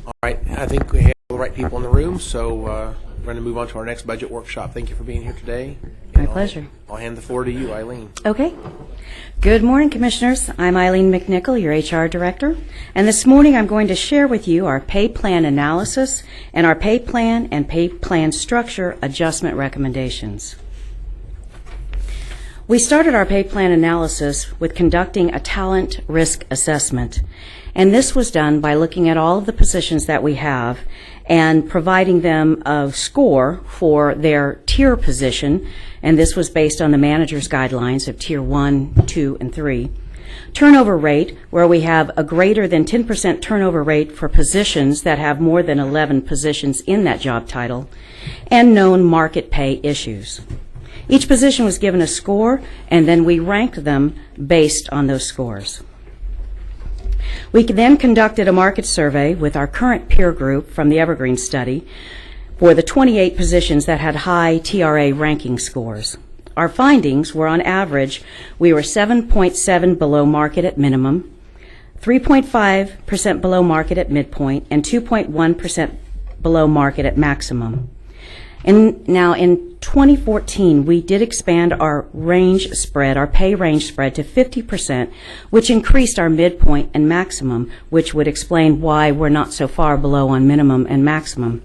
All right, I think we have all the right people in the room, so we're going to move on to our next budget workshop. Thank you for being here today. My pleasure. I'll hand the floor to you, Eileen. Okay. Good morning, Commissioners. I'm Eileen McNichol, your HR Director, and this morning I'm going to share with you our pay plan analysis and our pay plan and pay plan structure adjustment recommendations. We started our pay plan analysis with conducting a talent risk assessment, and this was done by looking at all of the positions that we have and providing them a score for their tier position, and this was based on the manager's guidelines of tier 1, 2, and 3. Turnover rate, where we have a greater than 10% turnover rate for positions that have more than 11 positions in that job title, and known market pay issues. Each position was given a score, and then we ranked them based on those scores. We then conducted a market survey with our current peer group from the Evergreen study for the 28 positions that had high TRA ranking scores. Our findings were, on average, we were 7.7 below market at minimum, 3.5% below market at midpoint, and 2.1% below market at maximum. And now in 2014, we did expand our range spread, our pay range spread, to 50%, which increased our midpoint and maximum, which would explain why we're not so far below on minimum and maximum.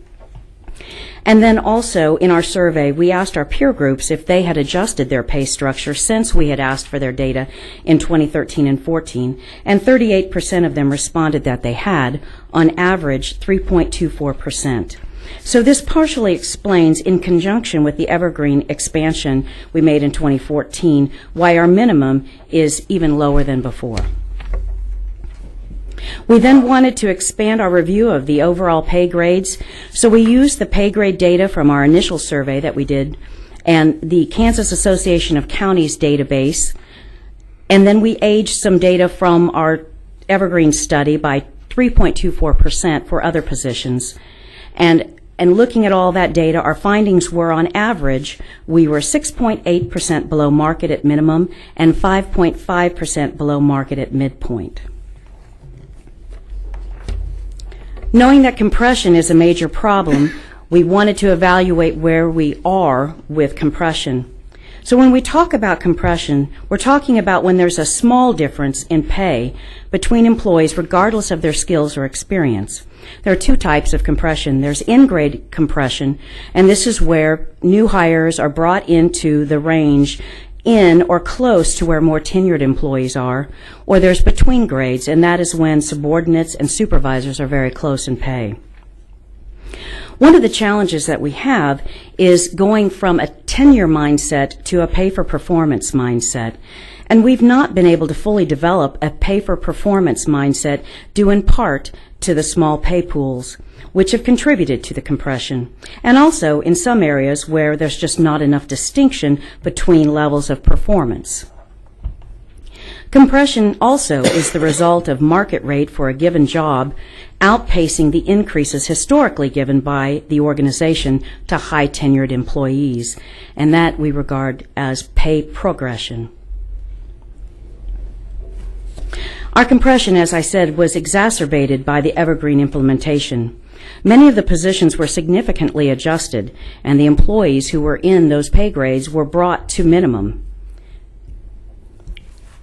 And then also in our survey, we asked our peer groups if they had adjusted their pay structure since we had asked for their data in 2013 and 14, and 38% of them responded that they had, on average 3.24%. So this partially explains, in conjunction with the Evergreen expansion we made in 2014, why our minimum is even lower than before. We then wanted to expand our review of the overall pay grades, so we used the pay grade data from our initial survey that we did and the Kansas Association of Counties database, and then we aged some data from our Evergreen study by 3.24% for other positions. And looking at all that data, our findings were, on average, we were 6.8% below market at minimum and 5.5% below market at midpoint. Knowing that compression is a major problem, we wanted to evaluate where we are with compression. So when we talk about compression, we're talking about when there's a small difference in pay between employees regardless of their skills or experience. There are two types of compression. There's in-grade compression, and this is where new hires are brought into the range in or close to where more tenured employees are, or there's between grades, and that is when subordinates and supervisors are very close in pay. One of the challenges that we have is going from a tenure mindset to a pay-for-performance mindset. And we've not been able to fully develop a pay-for-performance mindset due in part to the small pay pools, which have contributed to the compression, and also in some areas where there's just not enough distinction between levels of performance. Compression also is the result of market rate for a given job outpacing the increases historically given by the organization to high tenured employees, and that we regard as pay progression. Our compression, as I said, was exacerbated by the Evergreen implementation. Many of the positions were significantly adjusted, and the employees who were in those pay grades were brought to minimum.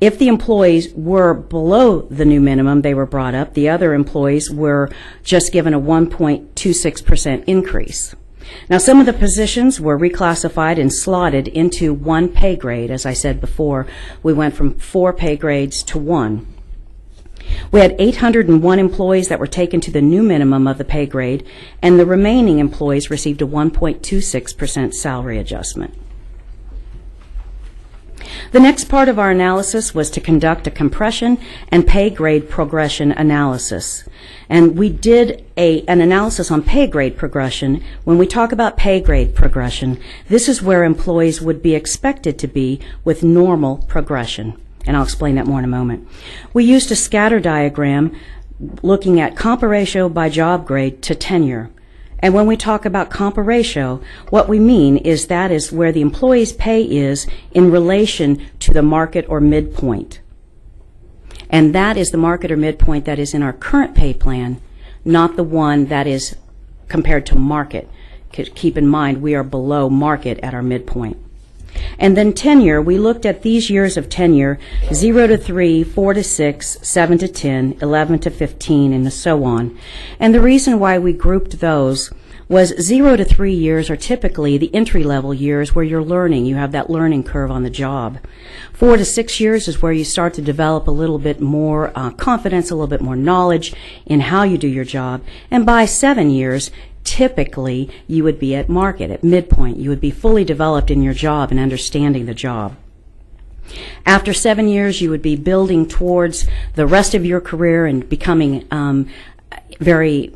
If the employees were below the new minimum, they were brought up. The other employees were just given a 1.26% increase. Now, some of the positions were reclassified and slotted into one pay grade. As I said before, we went from 4 pay grades to 1. We had 801 employees that were taken to the new minimum of the pay grade, and the remaining employees received a 1.26% salary adjustment. The next part of our analysis was to conduct a compression and pay grade progression analysis. And we did an analysis on pay grade progression. When we talk about pay grade progression, this is where employees would be expected to be with normal progression. And I'll explain that more in a moment. We used a scatter diagram looking at Compa-ratio by job grade to tenure. And when we talk about Compa-ratio, what we mean is that is where the employee's pay is in relation to the market or midpoint. And that is the market or midpoint that is in our current pay plan not the one that is compared to market. Keep in mind, we are below market at our midpoint. And then tenure, we looked at these years of tenure, 0 to 3, 4 to 6, 7 to 10, 11 to 15, and so on. And the reason why we grouped those was 0 to 3 years are typically the entry-level years where you're learning. You have that learning curve on the job. 4 to 6 years is where you start to develop a little bit more confidence, a little bit more knowledge in how you do your job. And by 7 years, typically you would be at market, at midpoint. You would be fully developed in your job and understanding the job. After 7 years, you would be building towards the rest of your career and becoming very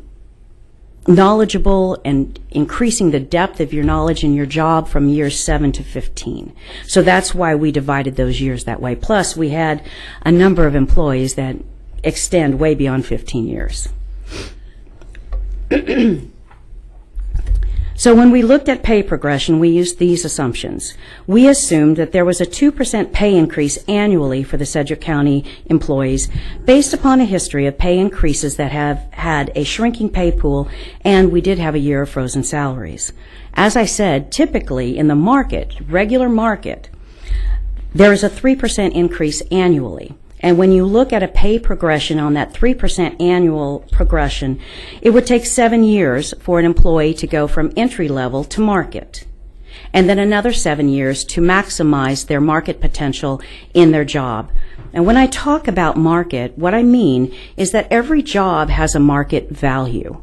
knowledgeable and increasing the depth of your knowledge in your job from years 7 to 15. So that's why we divided those years that way. Plus, we had a number of employees that extend way beyond 15 years. So when we looked at pay progression, we used these assumptions. We assumed that there was a 2% pay increase annually for the Sedgwick County employees based upon a history of pay increases that have had a shrinking pay pool, and we did have a year of frozen salaries. As I said, typically in the market, regular market, there is a 3% increase annually. And when you look at a pay progression on that 3% annual progression, it would take 7 years for an employee to go from entry level to market, and then another 7 years to maximize their market potential in their job. And when I talk about market, what I mean is that every job has a market value.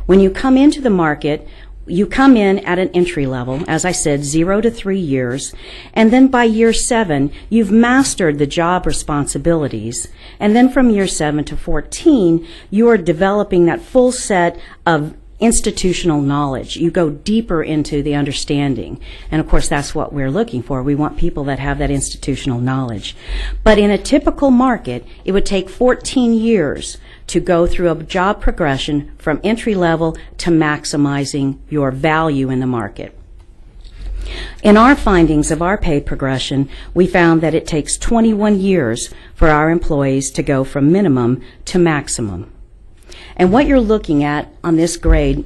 When you come into the market, you come in at an entry level, as I said, 0 to 3 years, and then by year 7, you've mastered the job responsibilities, and then from year 7 to 14, you are developing that full set of institutional knowledge. You go deeper into the understanding, and of course that's what we're looking for. We want people that have that institutional knowledge. But in a typical market, it would take 14 years to go through a job progression from entry level to maximizing your value in the market. In our findings of our pay progression, we found that it takes 21 years for our employees to go from minimum to maximum. And what you're looking at on this grade,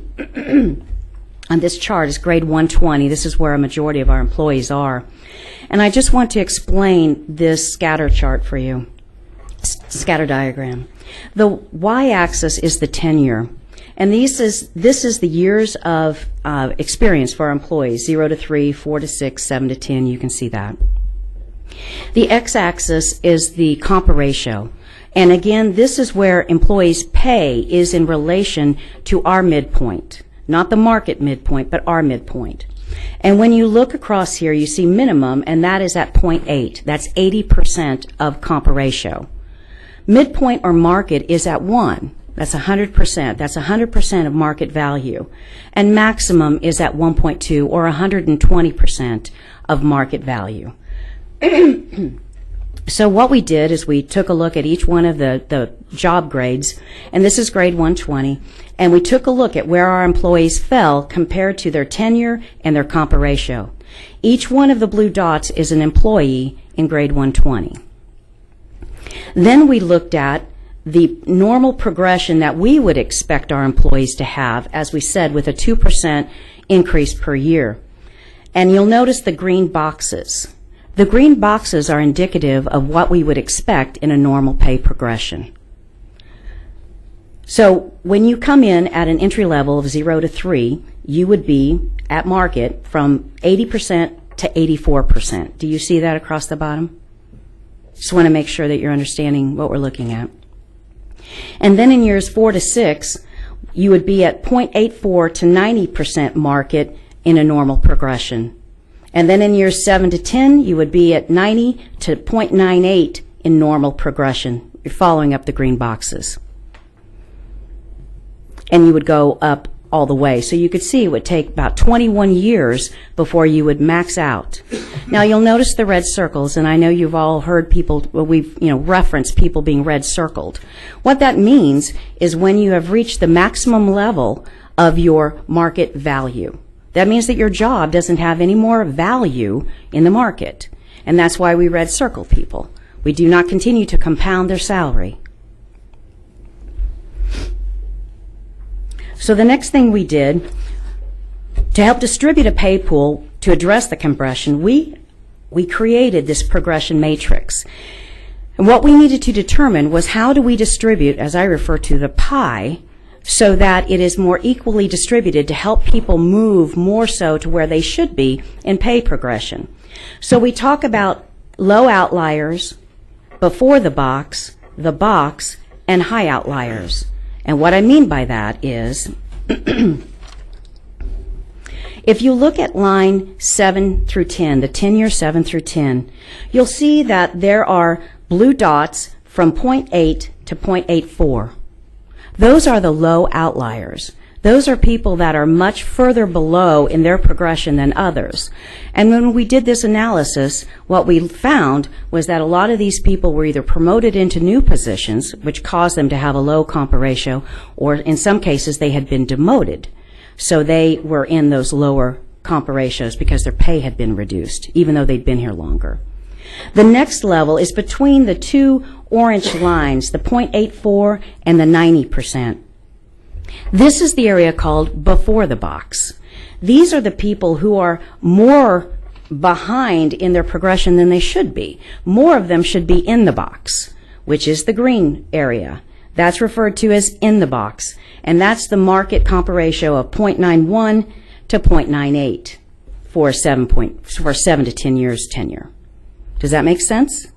on this chart, is grade 120. This is where a majority of our employees are. And I just want to explain this scatter chart for you, scatter diagram. The y-axis is the tenure, and this is the years of experience for our employees, 0 to 3, 4 to 6, 7 to 10. You can see that. The x-axis is the Compa-ratio, and again, this is where employees' pay is in relation to our midpoint, not the market midpoint, but our midpoint. And when you look across here, you see minimum, and that is at 0.8. That's 80% of Compa-ratio. Midpoint or market is at 1. That's 100%. That's 100% of market value. And maximum is at 1.2, or 120% of market value. So what we did is we took a look at each one of the job grades, and this is grade 120, and we took a look at where our employees fell compared to their tenure and their Compa-ratio. Each one of the blue dots is an employee in grade 120. Then we looked at the normal progression that we would expect our employees to have, as we said, with a 2% increase per year. And you'll notice the green boxes. The green boxes are indicative of what we would expect in a normal pay progression. So when you come in at an entry level of 0 to 3, you would be at market from 80% to 84%. Do you see that across the bottom? Just want to make sure that you're understanding what we're looking at. And then in years 4 to 6, you would be at 0.84 to 90% market in a normal progression. And then in years 7 to 10, you would be at 90 to 0.98 in normal progression. You're following up the green boxes. And you would go up all the way. So you could see it would take about 21 years before you would max out. Now you'll notice the red circles, and I know you've all heard people, well, we've referenced people being red circled. What that means is when you have reached the maximum level of your market value. That means that your job doesn't have any more value in the market. And that's why we red circle people. We do not continue to compound their salary. So the next thing we did, to help distribute a pay pool to address the compression, we created this progression matrix. And what we needed to determine was how do we distribute, as I refer to the pie, so that it is more equally distributed to help people move more so to where they should be in pay progression. So we talk about low outliers, before the box, and high outliers. And what I mean by that is, if you look at line 7 through 10, the tenure 7 through 10, you'll see that there are blue dots from 0.8 to 0.84. Those are the low outliers. Those are people that are much further below in their progression than others. And when we did this analysis, what we found was that a lot of these people were either promoted into new positions, which caused them to have a low Compa-ratio, or in some cases they had been demoted. So they were in those lower Compa-ratios because their pay had been reduced, even though they'd been here longer. The next level is between the two orange lines, the 0.84 and the 90%. This is the area called before the box. These are the people who are more behind in their progression than they should be. More of them should be in the box, which is the green area. That's referred to as in the box, and that's the market Compa-ratio of 0.91 to 0.98 for 7 to 10 years tenure. Does that make sense?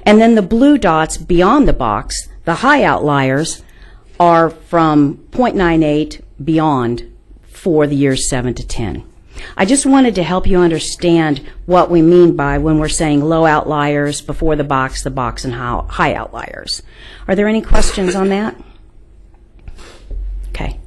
And then the blue dots beyond the box, the high outliers, are from 0.98 beyond for the years 7 to 10. I just wanted to help you understand what we mean by when we're saying low outliers, before the box, and high outliers. Are there any questions on that? Okay.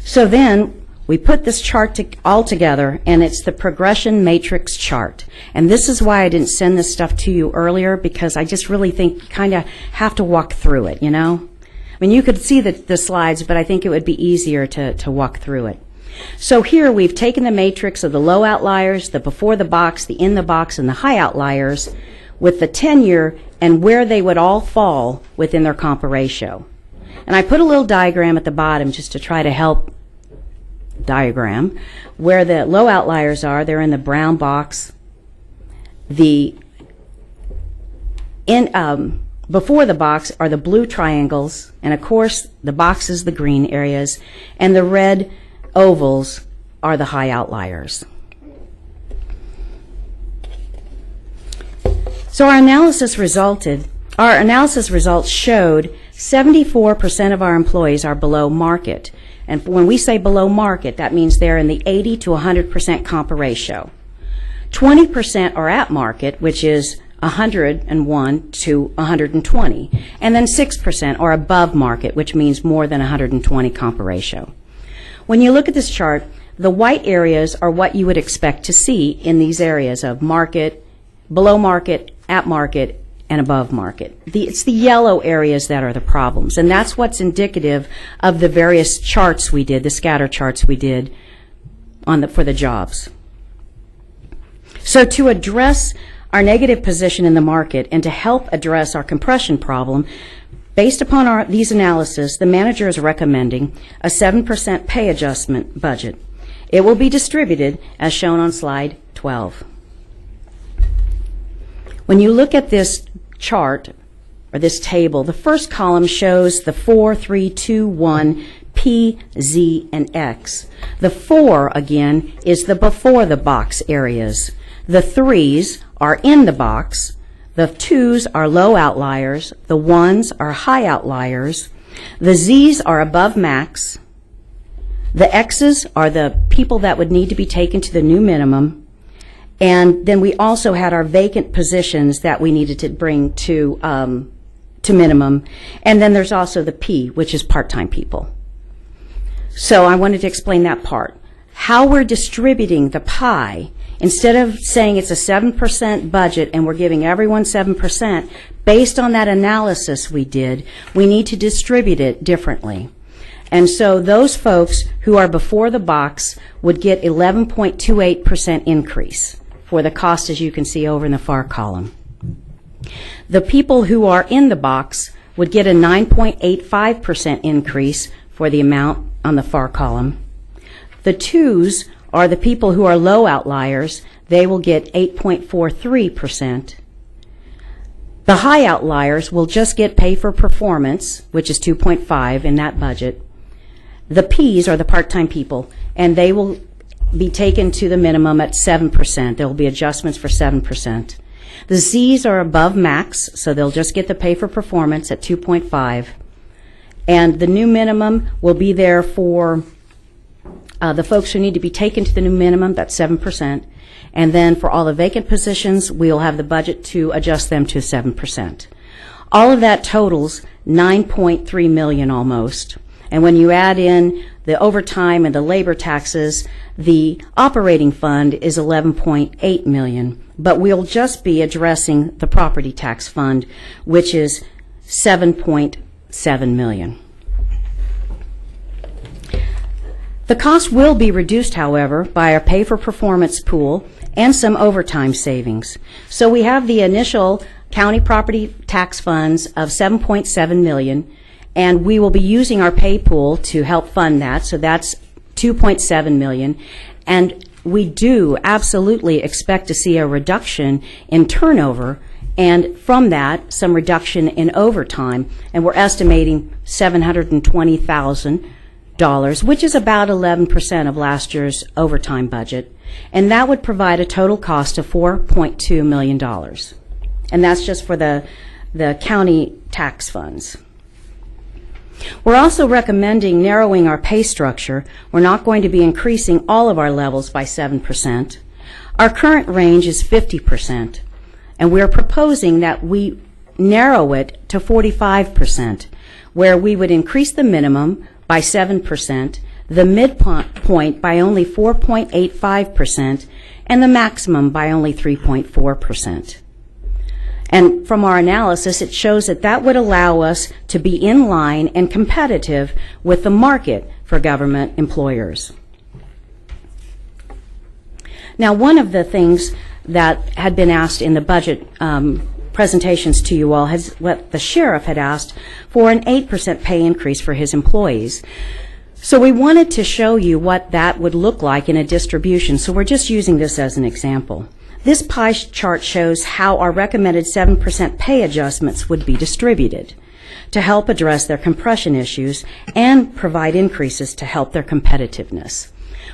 So then we put this chart all together, and it's the progression matrix chart. And this is why I didn't send this stuff to you earlier, because I just really think you kind of have to walk through it, you know? I mean, you could see the slides, but I think it would be easier to walk through it. So here we've taken the matrix of the low outliers, the before the box, the in the box, and the high outliers with the tenure and where they would all fall within their Compa-ratio. And I put a little diagram at the bottom just to try to help diagram where the low outliers are. They're in the brown box. Before the box are the blue triangles, and of course the box is the green areas, and the red ovals are the high outliers. So our analysis results showed 74% of our employees are below market. And when we say below market, that means they're in the 80 to 100% Compa-ratio. 20% are at market, which is 101 to 120. And then 6% are above market, which means more than 120 Compa-ratio. When you look at this chart, the white areas are what you would expect to see in these areas of market, below market, at market, and above market. It's the yellow areas that are the problems, and that's what's indicative of the various charts we did, the scatter charts we did for the jobs. So to address our negative position in the market and to help address our compression problem, based upon these analysis, the manager is recommending a 7% pay adjustment budget. It will be distributed as shown on slide 12. When you look at this chart, or this table, the first column shows the 4, 3, 2, 1, P, Z, and X. The 4, again, is the before the box areas. The 3s are in the box. The 2s are low outliers. The 1s are high outliers. The Zs are above max. The Xs are the people that would need to be taken to the new minimum. And then we also had our vacant positions that we needed to bring to minimum. And then there's also the P, which is part-time people. So I wanted to explain that part. How we're distributing the pie, instead of saying it's a 7% budget and we're giving everyone 7%, based on that analysis we did, we need to distribute it differently. And so those folks who are before the box would get 11.28% increase for the cost, as you can see over in the far column. The people who are in the box would get a 9.85% increase for the amount on the far column. The 2s are the people who are low outliers. They will get 8.43%. The high outliers will just get pay for performance, which is 2.5 in that budget. The Ps are the part-time people, and they will be taken to the minimum at 7%. There will be adjustments for 7%. The Zs are above max, so they'll just get the pay for performance at 2.5. And the new minimum will be there for the folks who need to be taken to the new minimum, that's 7%. And then for all the vacant positions, we'll have the budget to adjust them to 7%. All of that totals $9.3 million almost. And when you add in the overtime and the labor taxes, the operating fund is $11.8 million. But we'll just be addressing the property tax fund, which is $7.7 million. The cost will be reduced, however, by our pay-for-performance pool and some overtime savings. So we have the initial county property tax funds of $7.7 million, and we will be using our pay pool to help fund that, so that's $2.7 million. And we do absolutely expect to see a reduction in turnover, and from that, some reduction in overtime, and we're estimating $720,000, which is about 11% of last year's overtime budget, and that would provide a total cost of $4.2 million. And that's just for the county tax funds. We're also recommending narrowing our pay structure. We're not going to be increasing all of our levels by 7%. Our current range is 50%, and we're proposing that we narrow it to 45%, where we would increase the minimum by 7%, the midpoint by only 4.85%, and the maximum by only 3.4%. And from our analysis, it shows that that would allow us to be in line and competitive with the market for government employers. Now, one of the things that had been asked in the budget presentations to you all has what the sheriff had asked for, an 8% pay increase for his employees. So we wanted to show you what that would look like in a distribution, so we're just using this as an example. This pie chart shows how our recommended 7% pay adjustments would be distributed to help address their compression issues and provide increases to help their competitiveness.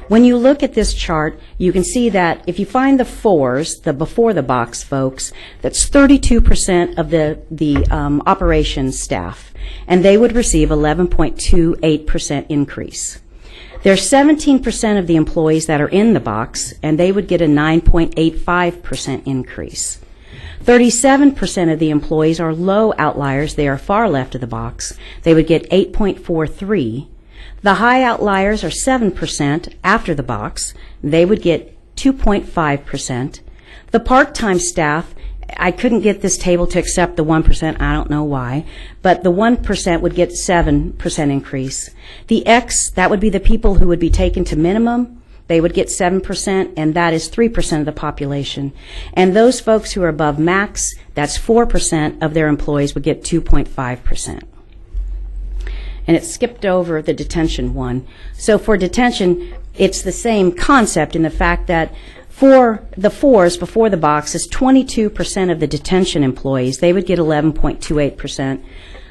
When you look at this chart, you can see that if you find the 4s, the before the box folks, that's 32% of the operations staff, and they would receive 11.28% increase. There's 17% of the employees that are in the box, and they would get a 9.85% increase. 37% of the employees are low outliers. They are far left of the box. They would get 8.43. The high outliers are 7% after the box. They would get 2.5%. The part-time staff, I couldn't get this table to accept the 1%. I don't know why. But the 1% would get 7% increase. The X, that would be the people who would be taken to minimum. They would get 7%, and that is 3% of the population. And those folks who are above max, that's 4% of their employees would get 2.5%. And it skipped over the detention one. So for detention, it's the same concept in the fact that for the 4s before the box is 22% of the detention employees. They would get 11.28%.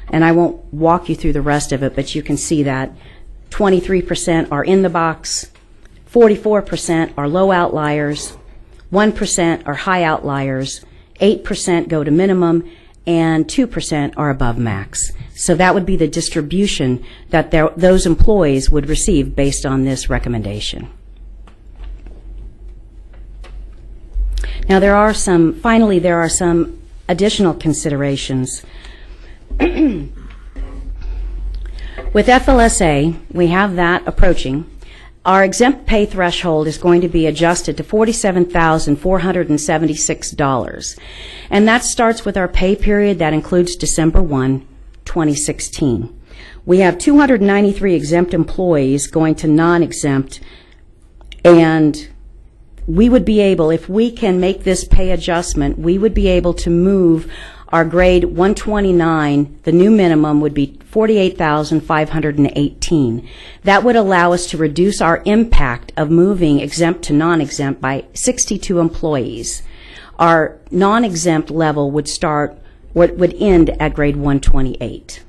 And I won't walk you through the rest of it, but you can see that 23% are in the box, 44% are low outliers, 1% are high outliers, 8% go to minimum, and 2% are above max. So that would be the distribution that those employees would receive based on this recommendation. Now there are some additional considerations. With FLSA, we have that approaching. Our exempt pay threshold is going to be adjusted to $47,476. And that starts with our pay period that includes December 1, 2016. We have 293 exempt employees going to non-exempt, and we would be able, if we can make this pay adjustment, we would be able to move our grade 129, the new minimum would be $48,518. That would allow us to reduce our impact of moving exempt to non-exempt by 62 employees. Our non-exempt level would end at grade 128.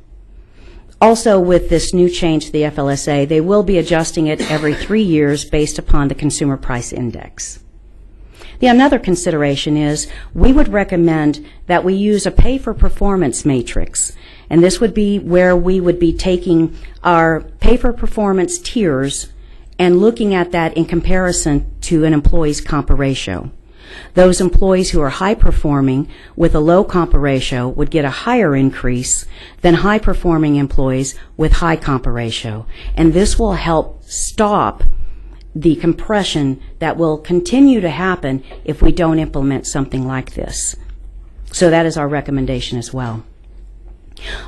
Also, with this new change to the FLSA, they will be adjusting it every 3 years based upon the Consumer Price Index. Another consideration is we would recommend that we use a pay-for-performance matrix, and this would be where we would be taking our pay-for-performance tiers and looking at that in comparison to an employee's Compa-ratio. Those employees who are high-performing with a low Compa-ratio would get a higher increase than high-performing employees with high Compa-ratio, and this will help stop the compression that will continue to happen if we don't implement something like this. So that is our recommendation as well.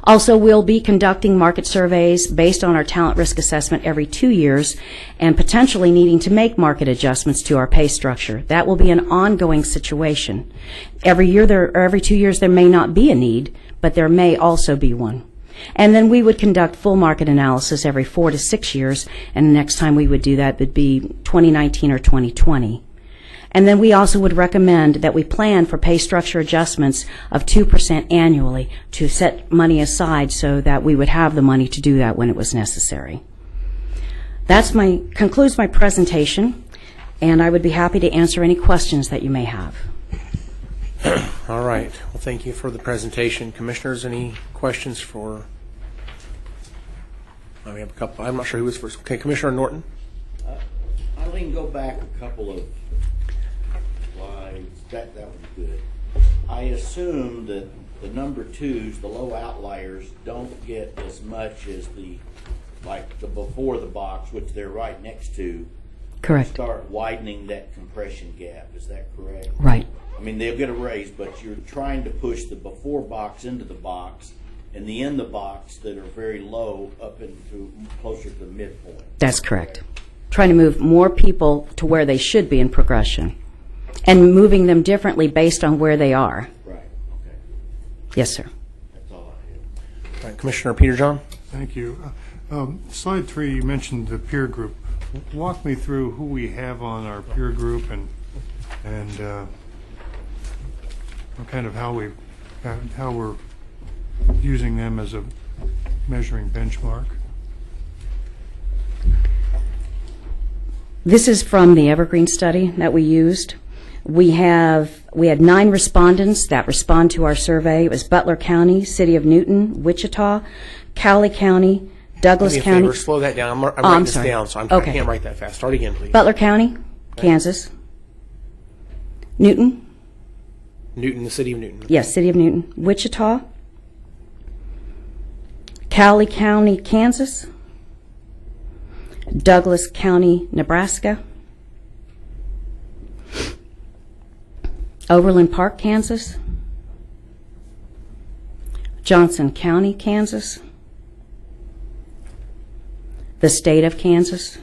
Also, we'll be conducting market surveys based on our talent risk assessment every 2 years and potentially needing to make market adjustments to our pay structure. That will be an ongoing situation. Every 2 years there may not be a need, but there may also be one. And then we would conduct full market analysis every 4 to 6 years, and the next time we would do that would be 2019 or 2020. And then we also would recommend that we plan for pay structure adjustments of 2% annually to set money aside so that we would have the money to do that when it was necessary. That concludes my presentation, and I would be happy to answer any questions that you may have. All right. Well, thank you for the presentation. Commissioners, any questions for? We have a couple. I'm not sure who was first. Okay, Commissioner Norton. Eileen, go back a couple of slides. That was good. I assume that the number twos, the low outliers, don't get as much as the before the box, which they're right next to. Correct. Start widening that compression gap. Is that correct? Right. I mean, they'll get a raise, but you're trying to push the before box into the box and the in the box that are very low up into closer to the midpoint. That's correct. Trying to move more people to where they should be in progression and moving them differently based on where they are. Right. Okay. Yes, sir. That's all I have. All right, Commissioner Peterjohn. Thank you. Slide 3, you mentioned the peer group. Walk me through who we have on our peer group and kind of how we're using them as a measuring benchmark. This is from the Evergreen study that we used. We had 9 respondents that respond to our survey. It was Butler County, City of Newton, Wichita, Cowley County, Douglas Do me a County. favor, slow that down. I'm writing this sorry. down, so I Okay. can't write that fast. Start again, please. Butler County, Kansas, Newton, Newton, the City of Newton. yes, City of Newton, Wichita, Cowley County, Kansas, Douglas County, Nebraska, Overland Park, Kansas, Johnson County, Kansas, the state of Kansas,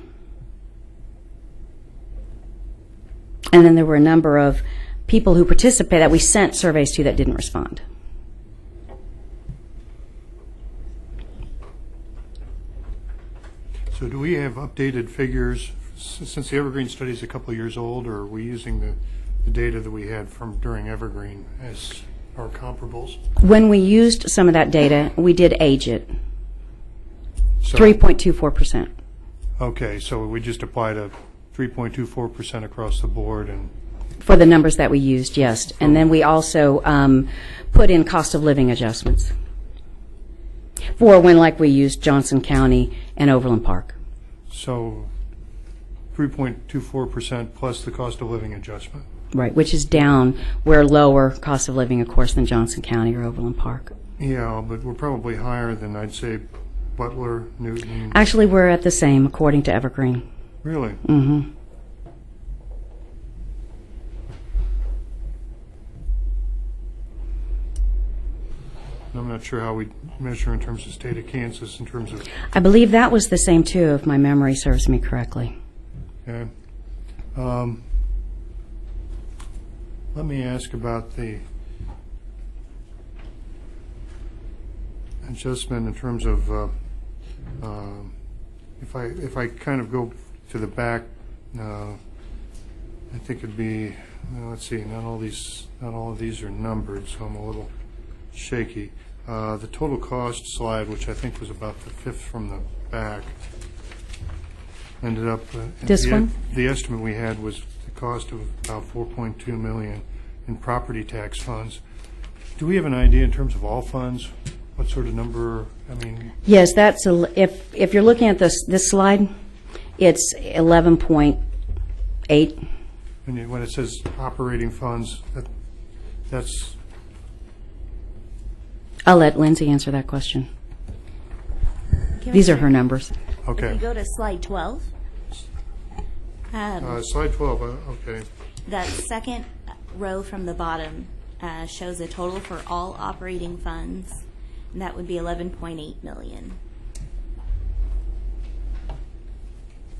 and then there were a number of people who participated that we sent surveys to that didn't respond. So do we have updated figures since the Evergreen study is a couple of years old, or are we using the data that we had from during Evergreen as our comparables? When we used some of that data, we did age it, So, 3.24%. okay, so we just applied a 3.24% across the board, and For the numbers that we used, yes. And then we also put in cost of living adjustments for when, like, we used Johnson County and Overland Park. so 3.24% plus the cost of living adjustment. Right, which is down. We're lower cost of living, of course, than Johnson County or Overland Park. Yeah, but we're probably higher than, I'd say, Butler, Newton. Actually, we're at the same, according to Evergreen. Really? Mm-hmm. I'm not sure how we measure in terms of state of Kansas in terms of, I believe that was the same, too, if my memory serves me correctly. okay. Let me ask about the adjustment in terms of, if I kind of go to the back, I think it'd be, let's see, not all of these are numbered, so I'm a little shaky. The total cost slide, which I think was about the fifth from the back, ended up. This one? The estimate we had was the cost of about $4.2 million in property tax funds. Do we have an idea in terms of all funds? What sort of number? I mean, Yes, that's if you're looking at this slide, it's 11.8. when it says operating funds, that's. I'll let Lindsay answer that question. These are her numbers. Okay. If you go to slide 12, Slide 12. Okay. that second row from the bottom shows a total for all operating funds, and that would be 11.8 million.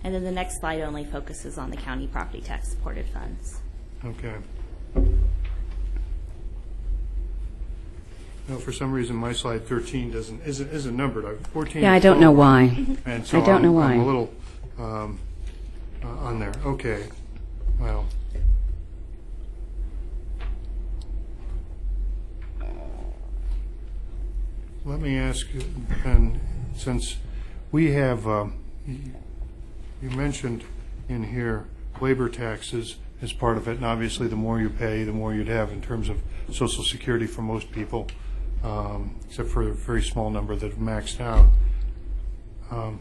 And then the next slide only focuses on the county property tax supported funds. Okay. No, for some reason my slide 13 isn't numbered. 14. Yeah, I don't know why. And so I don't know why. I'm a little on there. Okay. Well. Let me ask you, Ben, since we have, you mentioned in here labor taxes as part of it, and obviously the more you pay, the more you'd have in terms of Social Security for most people, except for a very small number that have maxed out. I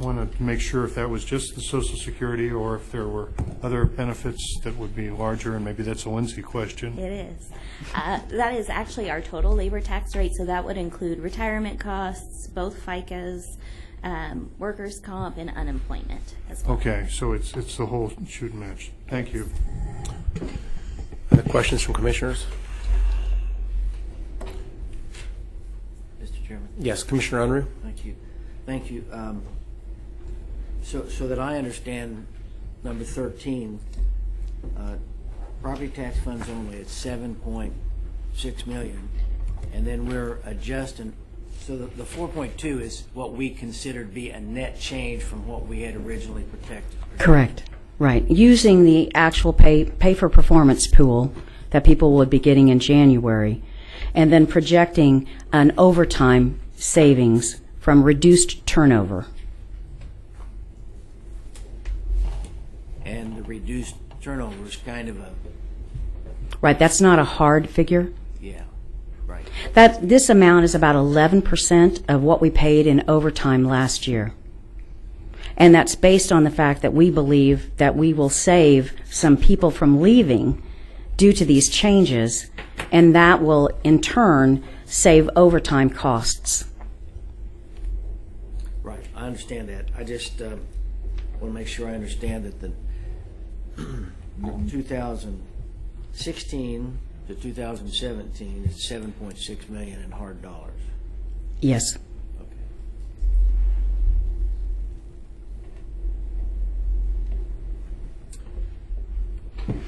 want to make sure if that was just the Social Security or if there were other benefits that would be larger, and maybe that's a Lindsay question. It is. That is actually our total labor tax rate, so that would include retirement costs, both FICAs, workers' comp, and unemployment as well. Okay, so it's the whole shoot and match. Thank you. Other questions from commissioners? Mr. Chairman. Yes, Commissioner Unruh? Thank you. Thank you. So that I understand, number 13, property tax funds only at 7.6 million, and then we're adjusting. So the 4.2 is what we consider to be a net change from what we had originally protected. Correct. Right. Using the actual pay for performance pool that people would be getting in January, and then projecting an overtime savings from reduced turnover. And the reduced turnover is kind of a, Right. That's not a hard figure. yeah, right. This amount is about 11% of what we paid in overtime last year. And that's based on the fact that we believe that we will save some people from leaving due to these changes, and that will in turn save overtime costs. Right, I understand that. I just want to make sure I understand that the 2016 to 2017 is 7.6 million in hard dollars. Yes. Okay.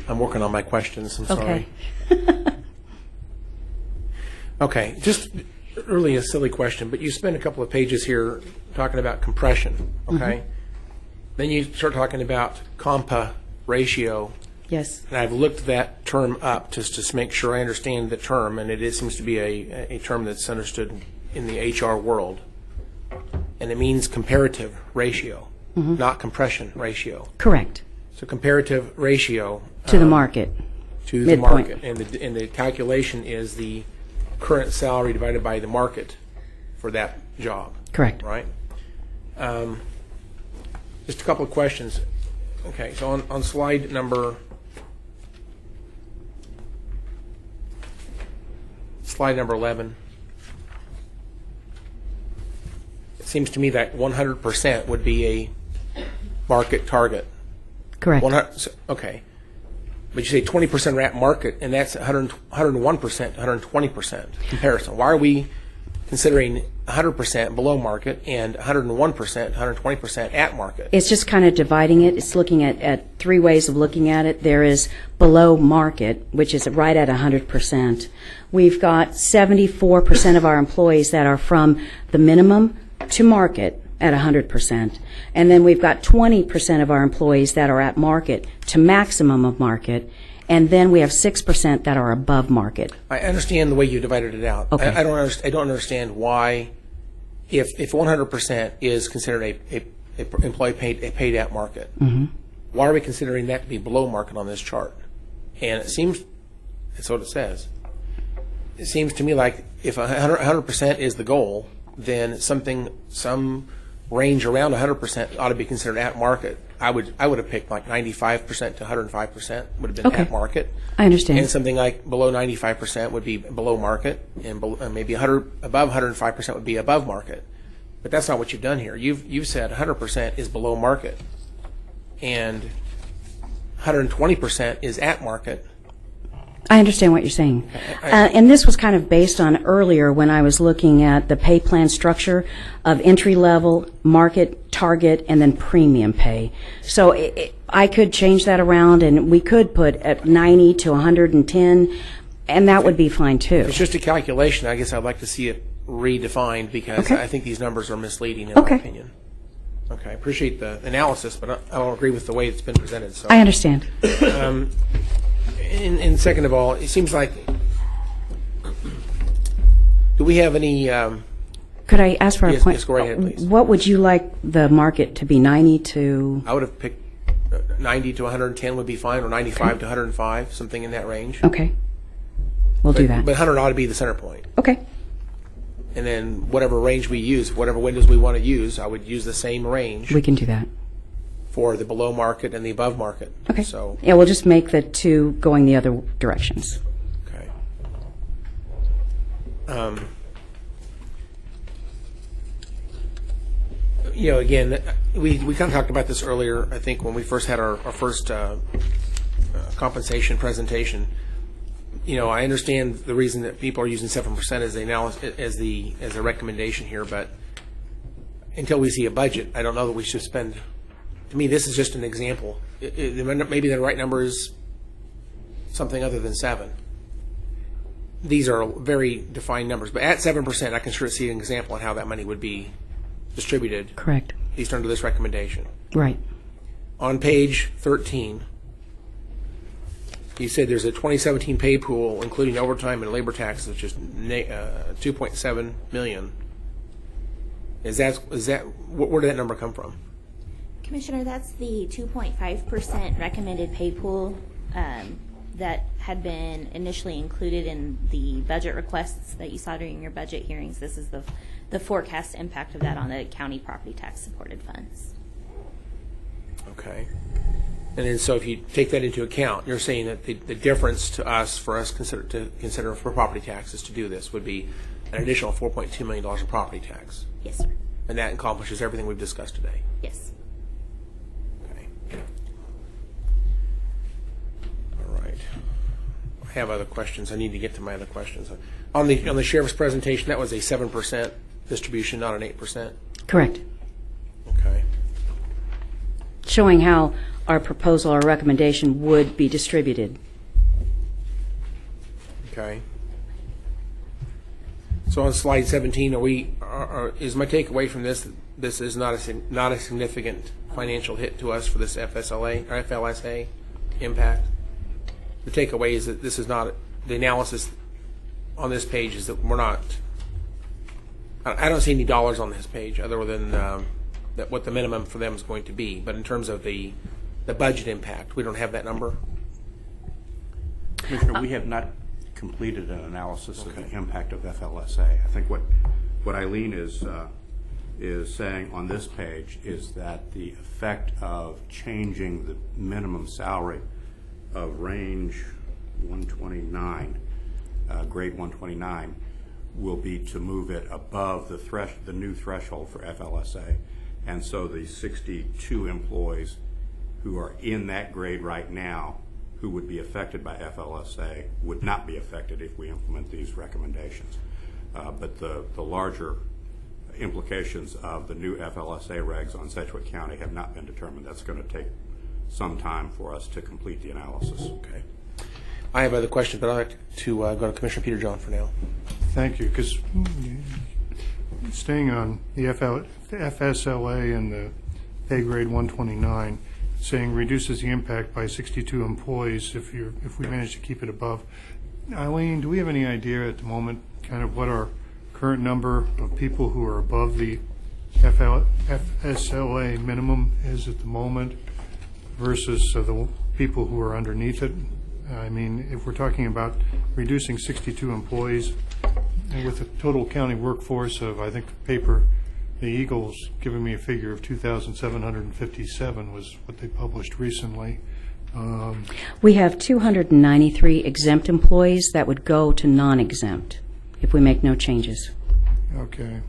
I'm working on my questions. I'm sorry. Okay. Okay, just really a silly question, but you spend a couple of pages here talking about compression, okay? Then you start talking about Compa-ratio, Yes. and I've looked that term up just to make sure I understand the term, and it seems to be a term that's understood in the HR world. And it means comparative ratio, not compression ratio. Correct. So comparative ratio To the market. to the Midpoint. market, and the calculation is the current salary divided by the market for that job, Correct. right? Just a couple of questions. Okay, so on slide number 11, it seems to me that 100% would be a market target. Correct. 100, okay. But you say 20% at market, and that's 101%, 120% comparison. Why are we considering 100% below market and 101%, 120% at market? It's just kind of dividing it. It's looking at three ways of looking at it. There is below market, which is right at 100%. we've got 74% of our employees that are from the minimum to market at 100%. And then we've got 20% of our employees that are at market to maximum of market. And then we have 6% that are above market. I understand the way you divided it out. Okay. I don't understand why, if 100% is considered a employee paid at market, why are we considering that to be below market on this chart? And it seems, that's what it says. It seems to me like if 100% is the goal, then some range around 100% ought to be considered at market. I would have picked like 95% to 105% would have been Okay. at market. I understand. And something like below 95% would be below market, and maybe above 105% would be above market. But that's not what you've done here. You've said 100% is below market, and 120% is at market. I understand what you're saying. And this was kind of based on earlier when I was looking at the pay plan structure of entry level, market, target, and then premium pay. So I could change that around, and we could put at 90 to 110, and that would be fine too. It's just a calculation. I guess I'd like to see it redefined, because Okay. I think these numbers are misleading in Okay. my opinion. Okay, I appreciate the analysis, but I don't agree with the way it's been presented. So. I understand. And second of all, it seems like, do we have any, Could I ask for a Yes, point? yes, go right ahead, please. What would you like the market to be, 90 to? I would have picked 90 to 110 would be fine, or 95 to 105, something in that range. Okay. We'll do that. But 100 ought to be the center point. Okay. And then whatever range we use, whatever windows we want to use, I would use the same range We can do that. for the below market and the above market. Okay. So, Yeah, we'll just make the two going the other directions. okay. Again, we kind of talked about this earlier, I think, when we first had our first compensation presentation. I understand the reason that people are using 7% as the recommendation here, but until we see a budget, I don't know that we should spend. To me, this is just an example. Maybe the right number is something other than 7. These are very defined numbers, but at 7%, I can sure see an example on how that money would be distributed, Correct. at least under this recommendation. Right. On page 13, you said there's a 2017 pay pool, including overtime and labor taxes, which is $2.7 million. Is that where did that number come from? Commissioner, that's the 2.5% recommended pay pool that had been initially included in the budget requests that you saw during your budget hearings. This is the forecast impact of that on the county property tax supported funds. Okay. And then, so if you take that into account, you're saying that the difference to us, for us to consider for property taxes to do this, would be an additional $4.2 million in property tax. Yes, sir. And that accomplishes everything we've discussed today. Yes. Okay. All right. I have other questions. I need to get to my other questions. On the sheriff's presentation, that was a 7% distribution, not an 8%. Correct. Okay. Showing how our proposal or recommendation would be distributed. Okay. So on slide 17, is my takeaway from this that this is not a significant financial hit to us for this FSLA or FLSA impact? The takeaway is that this is not, the analysis on this page is that we're not, I don't see any dollars on this page other than that what the minimum for them is going to be. But in terms of the budget impact, we don't have that number. Commissioner, we have not completed an analysis of the impact of FLSA. I think what Eileen is saying on this page is that the effect of changing the minimum salary of range 129, grade 129, will be to move it above the new threshold for FLSA. And so the 62 employees who are in that grade right now who would be affected by FLSA would not be affected if we implement these recommendations. But the larger implications of the new FLSA regs on Sedgwick County have not been determined. That's going to take some time for us to complete the analysis. Okay. I have other questions, but I'd like to go to Commissioner Peter John for now. Thank you, because staying on the FSLA and the pay grade 129, saying reduces the impact by 62 employees if we manage to keep it above. Eileen, do we have any idea at the moment kind of what our current number of people who are above the FSLA minimum is at the moment versus the people who are underneath it? I mean, if we're talking about reducing 62 employees and with a total county workforce of, I think the paper, the Eagle's giving me a figure of 2,757 was what they published recently. We have 293 exempt employees that would go to non-exempt if we make no changes. Okay.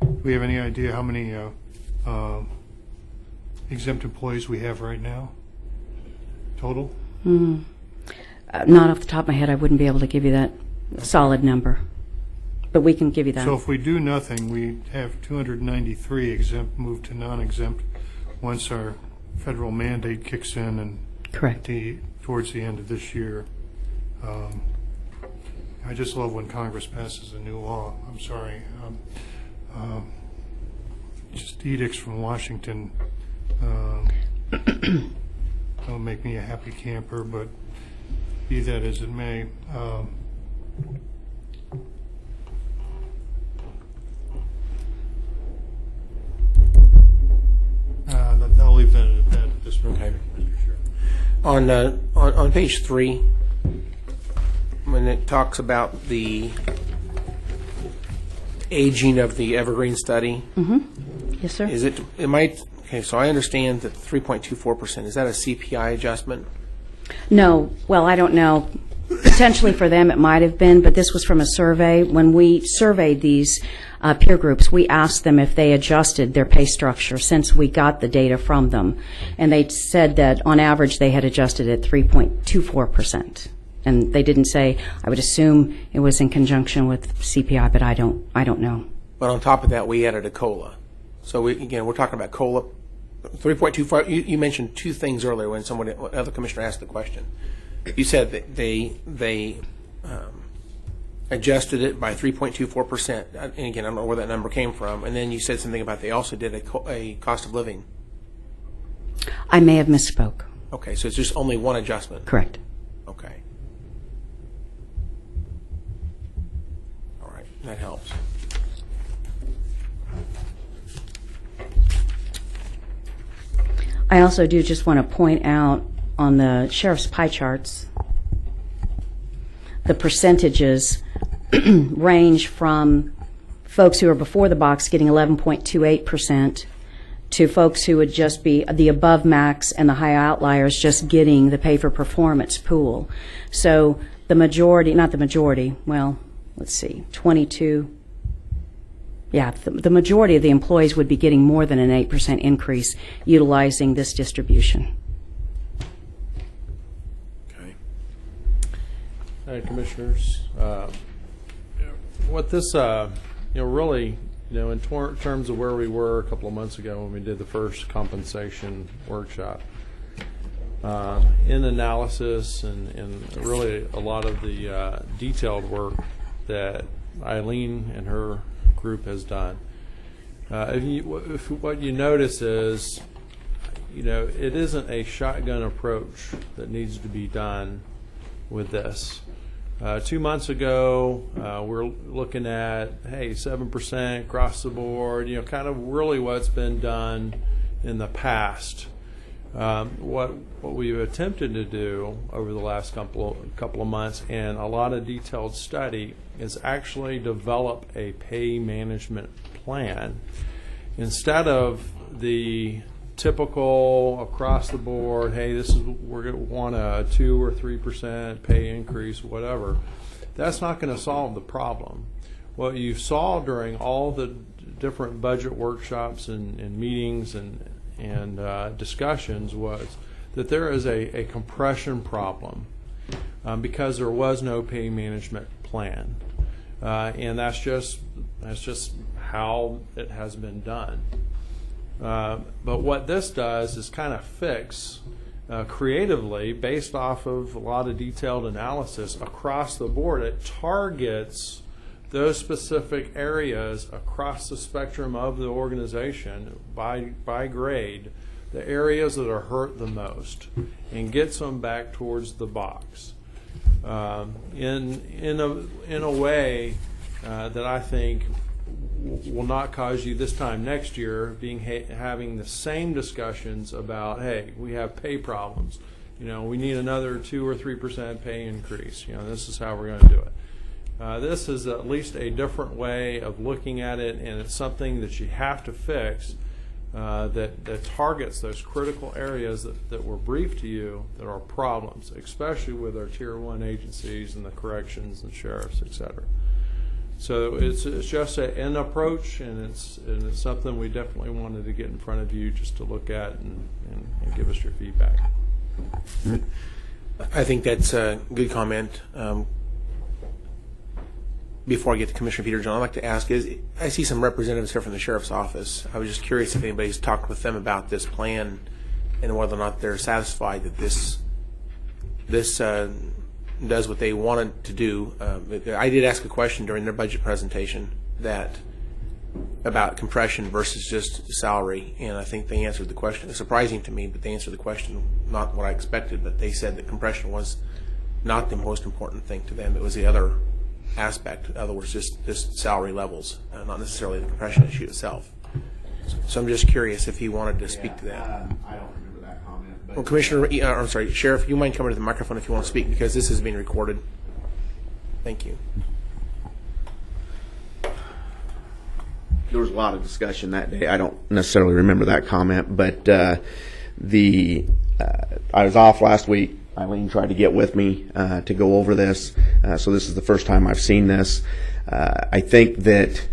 Do we have any idea how many exempt employees we have right now? Total? Not off the top of my head, I wouldn't be able to give you that solid number, but we can give you that. So if we do nothing, we have 293 exempt move to non-exempt once our federal mandate kicks in and Correct. Towards the end of this year. I just love when Congress passes a new law. I'm sorry. Just edicts from Washington don't make me a happy camper, but be that as it may. I'll leave that at that at this point. Okay. On page 3, when it talks about the aging of the Evergreen study, Yes, sir. okay, so I understand that 3.24%, is that a CPI adjustment? No, well, I don't know. Potentially for them it might have been, but this was from a survey. When we surveyed these peer groups, we asked them if they adjusted their pay structure since we got the data from them. And they said that on average they had adjusted at 3.24%. And they didn't say, I would assume it was in conjunction with CPI, but I don't know. But on top of that, we added a COLA. So we're talking about COLA. 3.24, you mentioned two things earlier when another commissioner asked the question. You said that they adjusted it by 3.24%. And again, I don't know where that number came from. And then you said something about they also did a cost of living. I may have misspoke. Okay, so it's just only one adjustment. Correct. Okay. All right, that helps. I also do just want to point out on the sheriff's pie charts, the percentages range from folks who are before the box getting 11.28% to folks who would just be the above max and the high outliers just getting the pay for performance pool. So the majority, not the majority, well, let's see, 22. Yeah, the majority of the employees would be getting more than an 8% increase utilizing this distribution. Okay. All right, Commissioners. What this, really, in terms of where we were a couple of months ago when we did the first compensation workshop, in analysis and really a lot of the detailed work that Eileen and her group has done. If what you notice is, it isn't a shotgun approach that needs to be done with this. 2 months ago, we're looking at, hey, 7% across the board, kind of really what's been done in the past. What we've attempted to do over the last couple of months and a lot of detailed study is actually develop a pay management plan instead of the typical across the board, hey, we're going to want a 2 or 3% pay increase, whatever. That's not going to solve the problem. What you saw during all the different budget workshops and meetings and discussions was that there is a compression problem because there was no pay management plan, and that's just how it has been done. But what this does is kind of fix creatively, based off of a lot of detailed analysis across the board. It targets those specific areas across the spectrum of the organization by grade, the areas that are hurt the most, and gets them back towards the box in a way that I think will not cause you this time next year having the same discussions about, hey, we have pay problems. We need another 2 or 3% pay increase. This is how we're going to do it. This is at least a different way of looking at it, and it's something that you have to fix that targets those critical areas that were briefed to you that are problems, especially with our Tier 1 agencies and the corrections and sheriffs, et cetera. So it's just an approach, and it's something we definitely wanted to get in front of you just to look at and give us your feedback. I think that's a good comment. Before I get to Commissioner Peter John, I'd like to ask, I see some representatives here from the Sheriff's Office. I was just curious if anybody's talked with them about this plan and whether or not they're satisfied that this does what they wanted to do. I did ask a question during their budget presentation about compression versus just salary, and I think they answered the question. It's surprising to me, but they answered the question not what I expected, but they said that compression was not the most important thing to them. It was the other aspect. In other words, just salary levels, not necessarily the compression issue itself. So I'm just curious if he wanted to speak to that. I don't remember that comment. But Well, Commissioner, I'm sorry, Sheriff, you mind coming to the microphone if you want to speak, because this is being recorded. Thank you. There was a lot of discussion that day. I don't necessarily remember that comment, but I was off last week. Eileen tried to get with me to go over this, so this is the first time I've seen this. I think that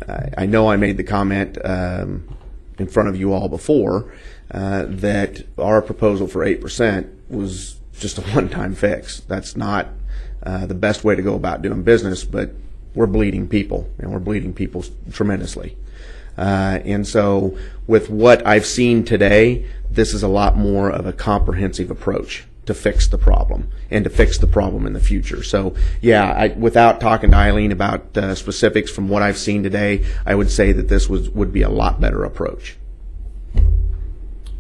I know I made the comment in front of you all before that our proposal for 8% was just a one-time fix. That's not the best way to go about doing business, but we're bleeding people, and we're bleeding people tremendously. And so with what I've seen today, this is a lot more of a comprehensive approach to fix the problem and to fix the problem in the future. So, yeah, without talking to Eileen about specifics from what I've seen today, I would say that this would be a lot better approach.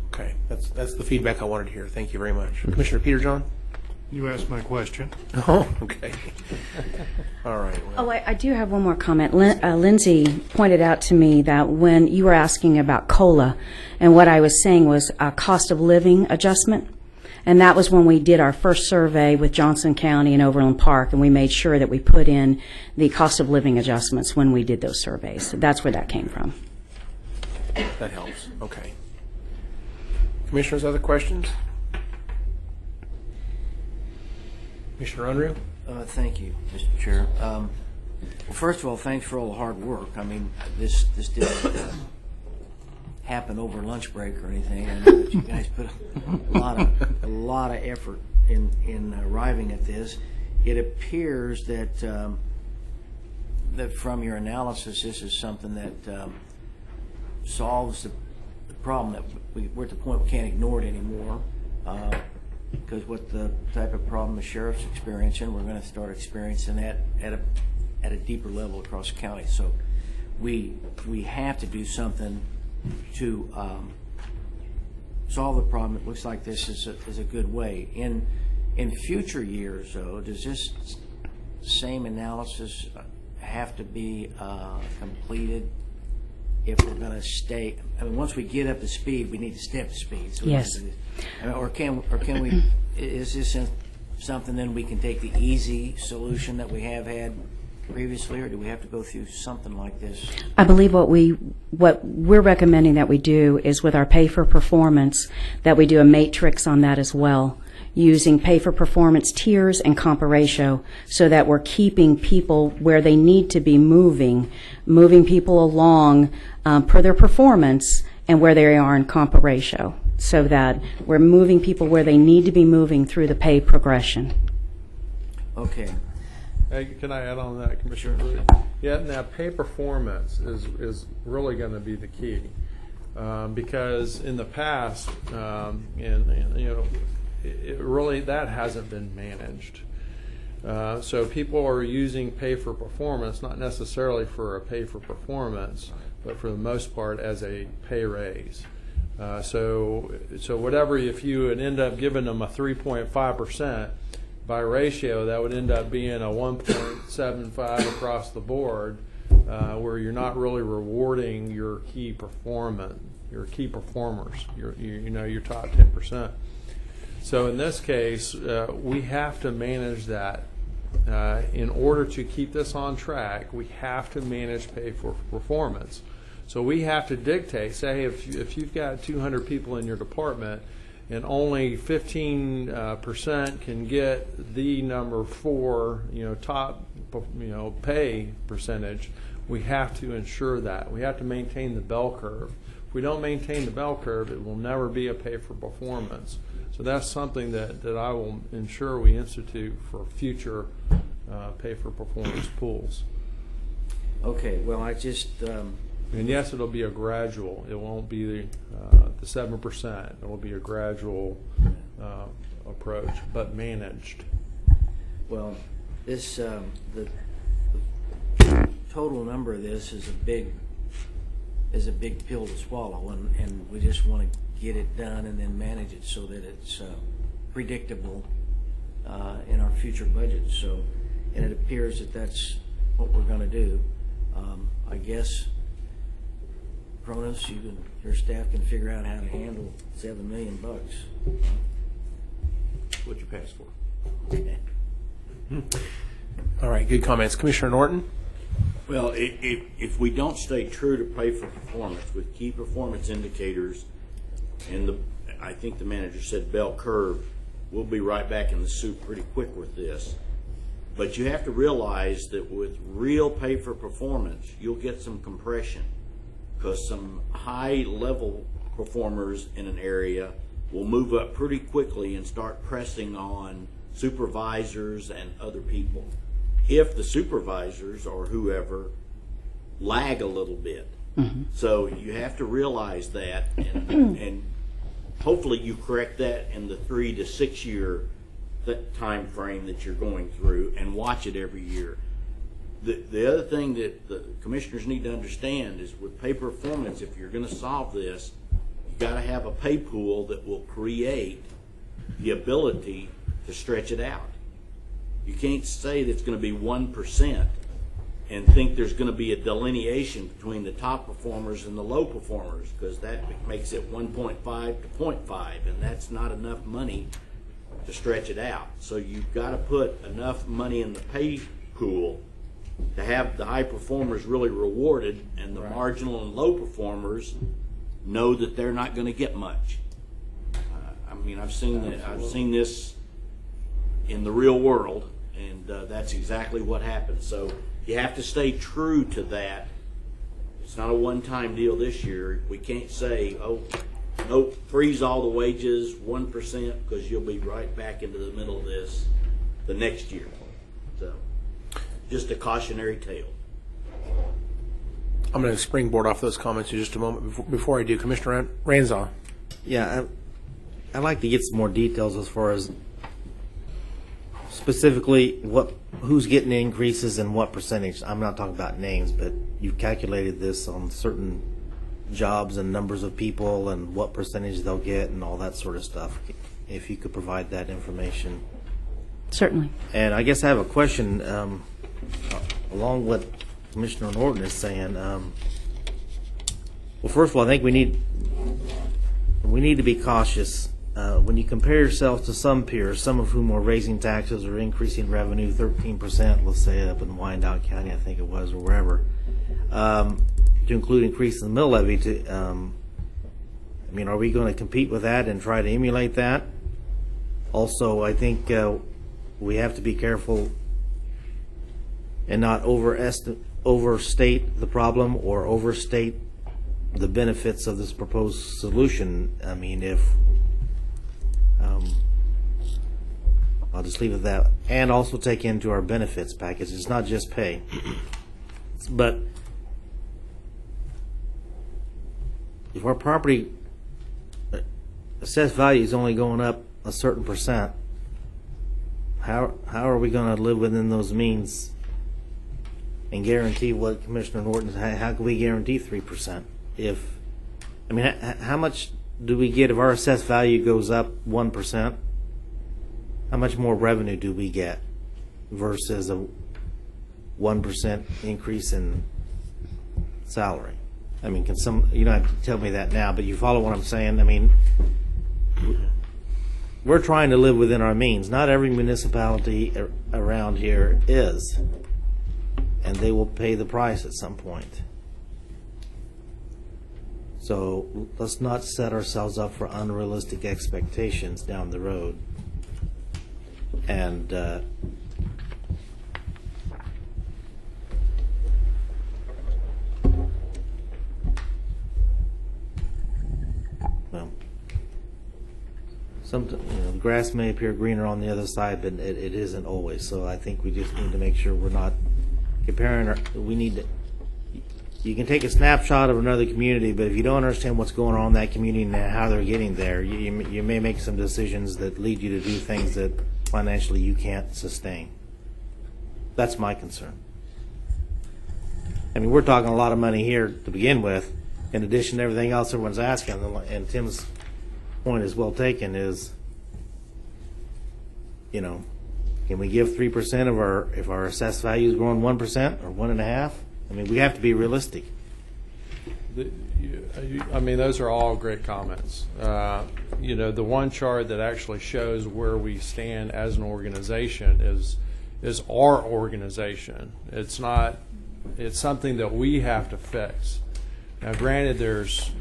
Okay, that's the feedback I wanted to hear. Thank you very much. Commissioner Peter John? You asked my question. Oh, okay. All right. Well. Oh, I do have one more comment. Lindsay pointed out to me that when you were asking about COLA, and what I was saying was a cost of living adjustment, and that was when we did our first survey with Johnson County and Overland Park, and we made sure that we put in the cost of living adjustments when we did those surveys. So that's where that came from. That helps. Okay. Commissioners, other questions? Commissioner Unruh? Thank you, Mr. Chair. Well, first of all, thanks for all the hard work. I mean, this didn't happen over lunch break or anything. I know that you guys put a lot of effort in arriving at this. It appears that that from your analysis, this is something that solves the problem that we're at the point we can't ignore it anymore. Because with the type of problem the sheriff's experiencing, we're going to start experiencing that at a deeper level across the county. So we have to do something to solve the problem. It looks like this is a good way. In future years, though, does this same analysis have to be completed if we're going to stay? I mean, once we get up to speed, we need to stay up to speed. So Yes. Or can we? Is this something then we can take the easy solution that we have had previously, or do we have to go through something like this? I believe what we're recommending that we do is with our pay for performance, that we do a matrix on that as well, using pay for performance tiers and Compa-ratio, so that we're keeping people where they need to be moving people along per their performance and where they are in Compa-ratio, so that we're moving people where they need to be moving through the pay progression. Okay. Hey, can I add on to that, Commissioner? Yeah, now pay performance is really going to be the key. because in the past, it really that hasn't been managed. So people are using pay for performance, not necessarily for a pay for performance, but for the most part as a pay raise. So whatever, if you would end up giving them a 3.5% by ratio, that would end up being a 1.75 across the board, where you're not really rewarding your key performers, your top 10%. So in this case, we have to manage that. In order to keep this on track, we have to manage pay for performance. So we have to dictate, say if you've got 200 people in your department and only 15% can get the number 4, top, pay percentage, we have to ensure that. We have to maintain the bell curve. If we don't maintain the bell curve, it will never be a pay for performance. So that's something that I will ensure we institute for future pay for performance pools. Okay, well, I just, And yes, it'll be a gradual. It won't be the 7%. It will be a gradual approach, but managed. well, this, the total number of this is a big pill to swallow, and we just want to get it done and then manage it so that it's predictable in our future budgets. So, and it appears that that's what we're going to do. I guess, Cronus, your staff can figure out how to handle $7 million. What you pass for. Okay. All right, good comments. Commissioner Norton? Well, if we don't stay true to pay for performance with key performance indicators, and I think the manager said bell curve, we'll be right back in the soup pretty quick with this. But you have to realize that with real pay for performance, you'll get some compression, because some high level performers in an area will move up pretty quickly and start pressing on supervisors and other people. If the supervisors or whoever lag a little bit. So you have to realize that, and hopefully you correct that in the 3 to 6 year time frame that you're going through, and watch it every year. The other thing that the commissioners need to understand is with pay performance, if you're going to solve this, you got to have a pay pool that will create the ability to stretch it out. You can't say that it's going to be 1% and think there's going to be a delineation between the top performers and the low performers, because that makes it 1.5 to 0.5, and that's not enough money to stretch it out. So you've got to put enough money in the pay pool to have the high performers really rewarded, and the marginal and low performers know that they're not going to get much. I mean, I've seen this in the real world, and that's exactly what happens. So you have to stay true to that. It's not a one-time deal this year. We can't say, no, freeze all the wages 1%, because you'll be right back into the middle of this the next year. So just a cautionary tale. I'm going to springboard off those comments in just a moment. Before I do, Commissioner Ranzau. Yeah, I'd like to get some more details as far as specifically who's getting increases and what percentage. I'm not talking about names, but you've calculated this on certain jobs and numbers of people and what percentage they'll get and all that sort of stuff. If you could provide that information. Certainly. And I guess I have a question along what Commissioner Norton is saying. Well, first of all, I think we need to be cautious when you compare yourself to some peers, some of whom are raising taxes or increasing revenue 13%, let's say up in Wyandotte County, I think it was, or wherever, to include increase in the mill levy. I mean, are we going to compete with that and try to emulate that? Also, I think we have to be careful and not overstate the problem or overstate the benefits of this proposed solution. I mean, I'll just leave it at that. And also take into our benefits package. It's not just pay. But if our property assessed value is only going up a certain percent, how are we going to live within those means and guarantee what Commissioner Norton, how can we guarantee 3%? How much do we get if our assessed value goes up 1%? How much more revenue do we get versus a 1% increase in salary? I mean, you don't have to tell me that now, but you follow what I'm saying? I mean, we're trying to live within our means. Not every municipality around here is, and they will pay the price at some point. So let's not set ourselves up for unrealistic expectations down the road. And the grass may appear greener on the other side, but it isn't always. So I think we just need to make sure we're not comparing. You can take a snapshot of another community, but if you don't understand what's going on in that community and how they're getting there, you may make some decisions that lead you to do things that financially you can't sustain. That's my concern. I mean, we're talking a lot of money here to begin with, in addition to everything else everyone's asking, and Tim's point is well taken, is, can we give 3% if our assessed value is growing 1% or 1.5%? I mean, we have to be realistic. Those are all great comments. The one chart that actually shows where we stand as an organization is our organization. It's something that we have to fix. Now, granted, there's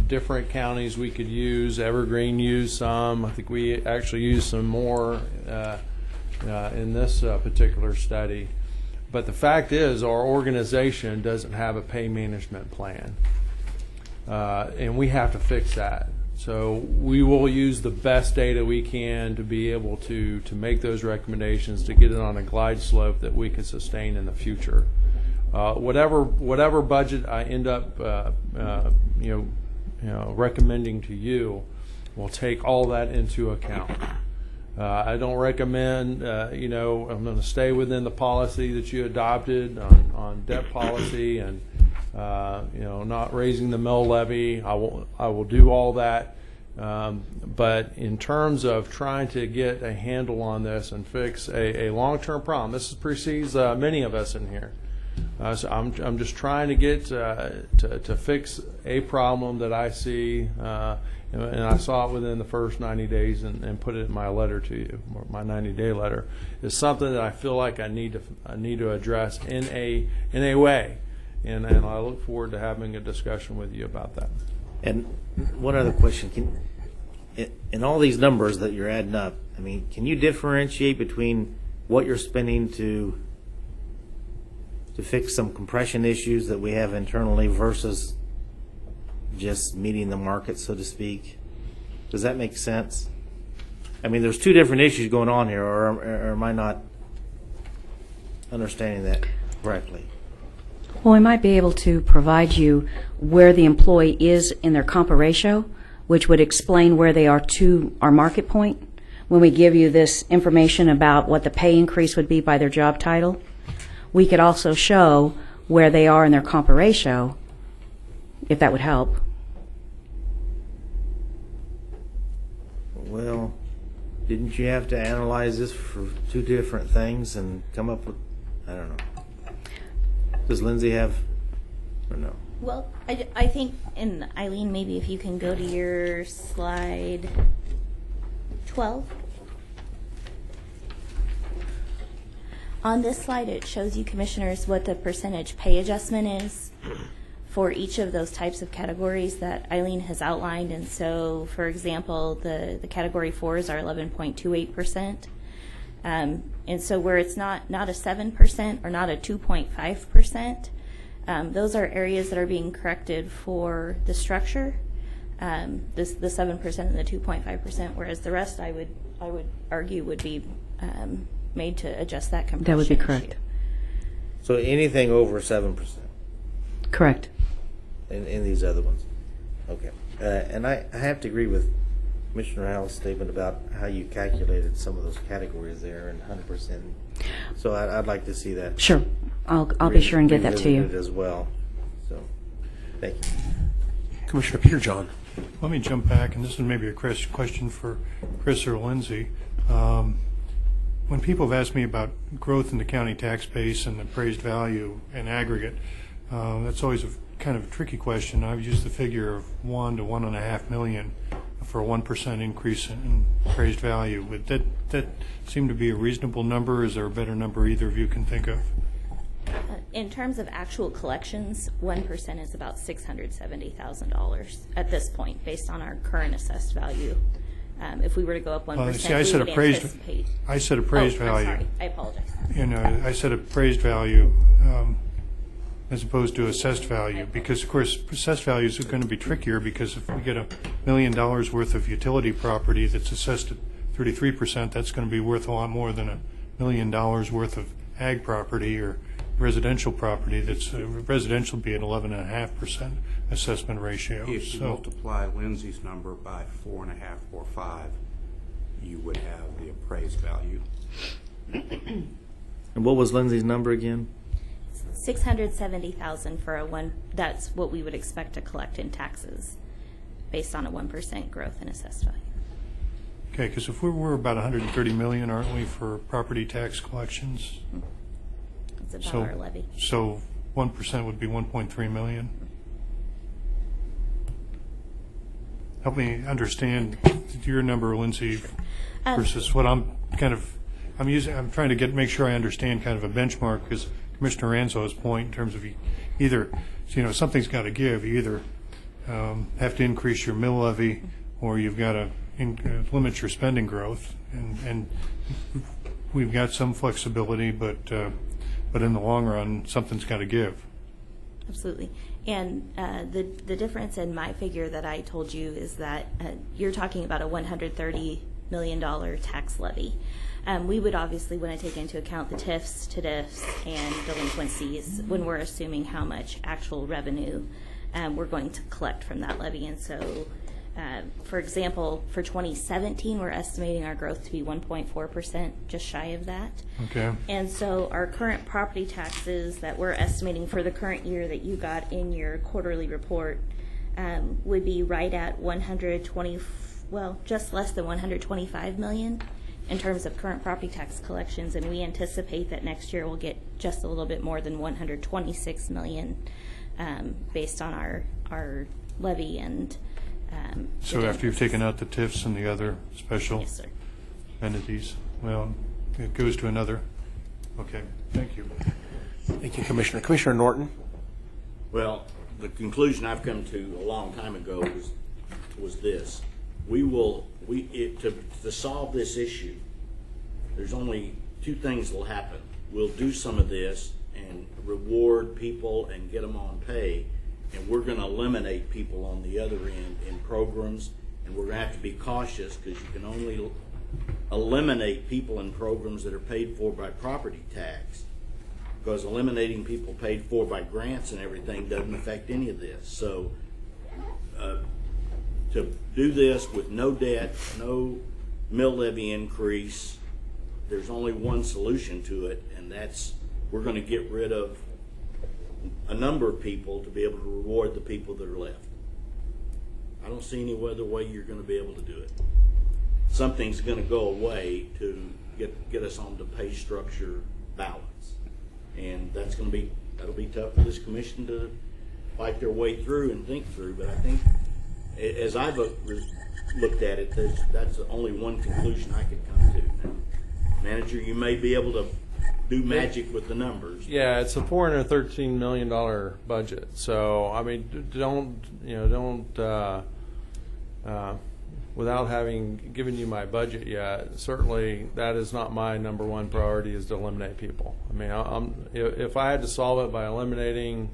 different counties we could use. Evergreen used some. I think we actually used some more in this particular study. But the fact is, our organization doesn't have a pay management plan, and we have to fix that. So we will use the best data we can to be able to make those recommendations, to get it on a glide slope that we can sustain in the future. Whatever budget I end up recommending to you will take all that into account. I don't recommend I'm going to stay within the policy that you adopted on debt policy and not raising the mill levy. I will do all that. But in terms of trying to get a handle on this and fix a long-term problem, this precedes many of us in here. So I'm just trying to get to fix a problem that I see, and I saw it within the first 90 days and put it in my letter to you. My 90-day letter is something that I feel like I need to address in a way, and I look forward to having a discussion with you about that. And one other question: in all these numbers that you're adding up, can you differentiate between what you're spending to fix some compression issues that we have internally versus just meeting the market, so to speak? Does that make sense? There's two different issues going on here, or am I not understanding that correctly? Well, we might be able to provide you where the employee is in their Compa-ratio, which would explain where they are to our market point when we give you this information about what the pay increase would be by their job title. We could also show where they are in their Compa-ratio, if that would help. Well, didn't you have to analyze this for two different things and come up with, I don't know. Does Lindsay have, or no? Well, I think, and Eileen, maybe if you can go to your slide 12. On this slide, it shows you, commissioners, what the percentage pay adjustment is for each of those types of categories that Eileen has outlined. And so, for example, the category 4s are 11.28%. And so where it's not a 7% or not a 2.5%, those are areas that are being corrected for the structure, the 7% and the 2.5%, whereas the rest I would argue would be made to adjust that compression. That would be correct. issue. So anything over 7%? Correct. In these other ones? Okay. And I have to agree with Commissioner Howell's statement about how you calculated some of those categories there and 100%. So I'd like to see that. Sure. I'll be sure and get that to revisited you. as well. So, thank you. Commissioner Peter John. Let me jump back, and this is maybe a question for Chris or Lindsay. When people have asked me about growth in the county tax base and appraised value in aggregate, that's always a kind of a tricky question. I've used the figure of 1 to 1.5 million for a 1% increase in appraised value. Would that seem to be a reasonable number? Is there a better number either of you can think of? In terms of actual collections, 1% is about $670,000 at this point, based on our current assessed value. If we were to go up 1%, See, I we said would appraised. anticipate. I said appraised I'm value. sorry. I apologize. I said appraised value as opposed to assessed value, because of course assessed values are going to be trickier, because if we get $1 million worth of utility property that's assessed at 33%, that's going to be worth a lot more than $1 million worth of ag property or residential property that's residential be at 11.5% assessment ratio. If you multiply Lindsay's number by 4.5 or 5, you would have the appraised value. And what was Lindsay's number again? $670,000 for a one. That's what we would expect to collect in taxes, based on a 1% growth in assessed value. Okay, because if we're about 130 million, aren't we, for property tax collections? That's about our levy. So 1% would be 1.3 million. Help me understand your number, Lindsay, versus what I'm trying to make sure I understand kind of a benchmark, because Commissioner Ranzo's point in terms of either, something's got to give. You either have to increase your mill levy, or you've got to limit your spending growth. And we've got some flexibility, but in the long run, something's got to give. Absolutely. And the difference in my figure that I told you is that you're talking about a $130 million tax levy. We would obviously want to take into account the TIFs, TDIFs, and delinquencies when we're assuming how much actual revenue we're going to collect from that levy. And so, for example, for 2017, we're estimating our growth to be 1.4%, just shy of that. Okay. And so our current property taxes that we're estimating for the current year that you got in your quarterly report would be right at just less than 125 million in terms of current property tax collections, and we anticipate that next year we'll get just a little bit more than 126 million based on our levy and So after you've taken out the TIFs and the other special Yes, sir. entities, well, it goes to another. Okay, thank you. Thank you, Commissioner. Commissioner Norton. Well, the conclusion I've come to a long time ago was this. To solve this issue, there's only two things that will happen. We'll do some of this and reward people and get them on pay, and we're going to eliminate people on the other end in programs, and we're going to have to be cautious, because you can only eliminate people in programs that are paid for by property tax, because eliminating people paid for by grants and everything doesn't affect any of this. So to do this with no debt, no mill levy increase, there's only one solution to it, and that's we're going to get rid of a number of people to be able to reward the people that are left. I don't see any other way you're going to be able to do it. Something's going to go away to get us on the pay structure balance, and that'll be tough for this commission to fight their way through and think through. But I think, as I've looked at it, that's the only one conclusion I could come to. Now, Manager, you may be able to do magic with the numbers. Yeah, it's a $413 million budget. So I mean, without having given you my budget yet, certainly that is not my number one priority, is to eliminate people. I mean, if I had to solve it by eliminating,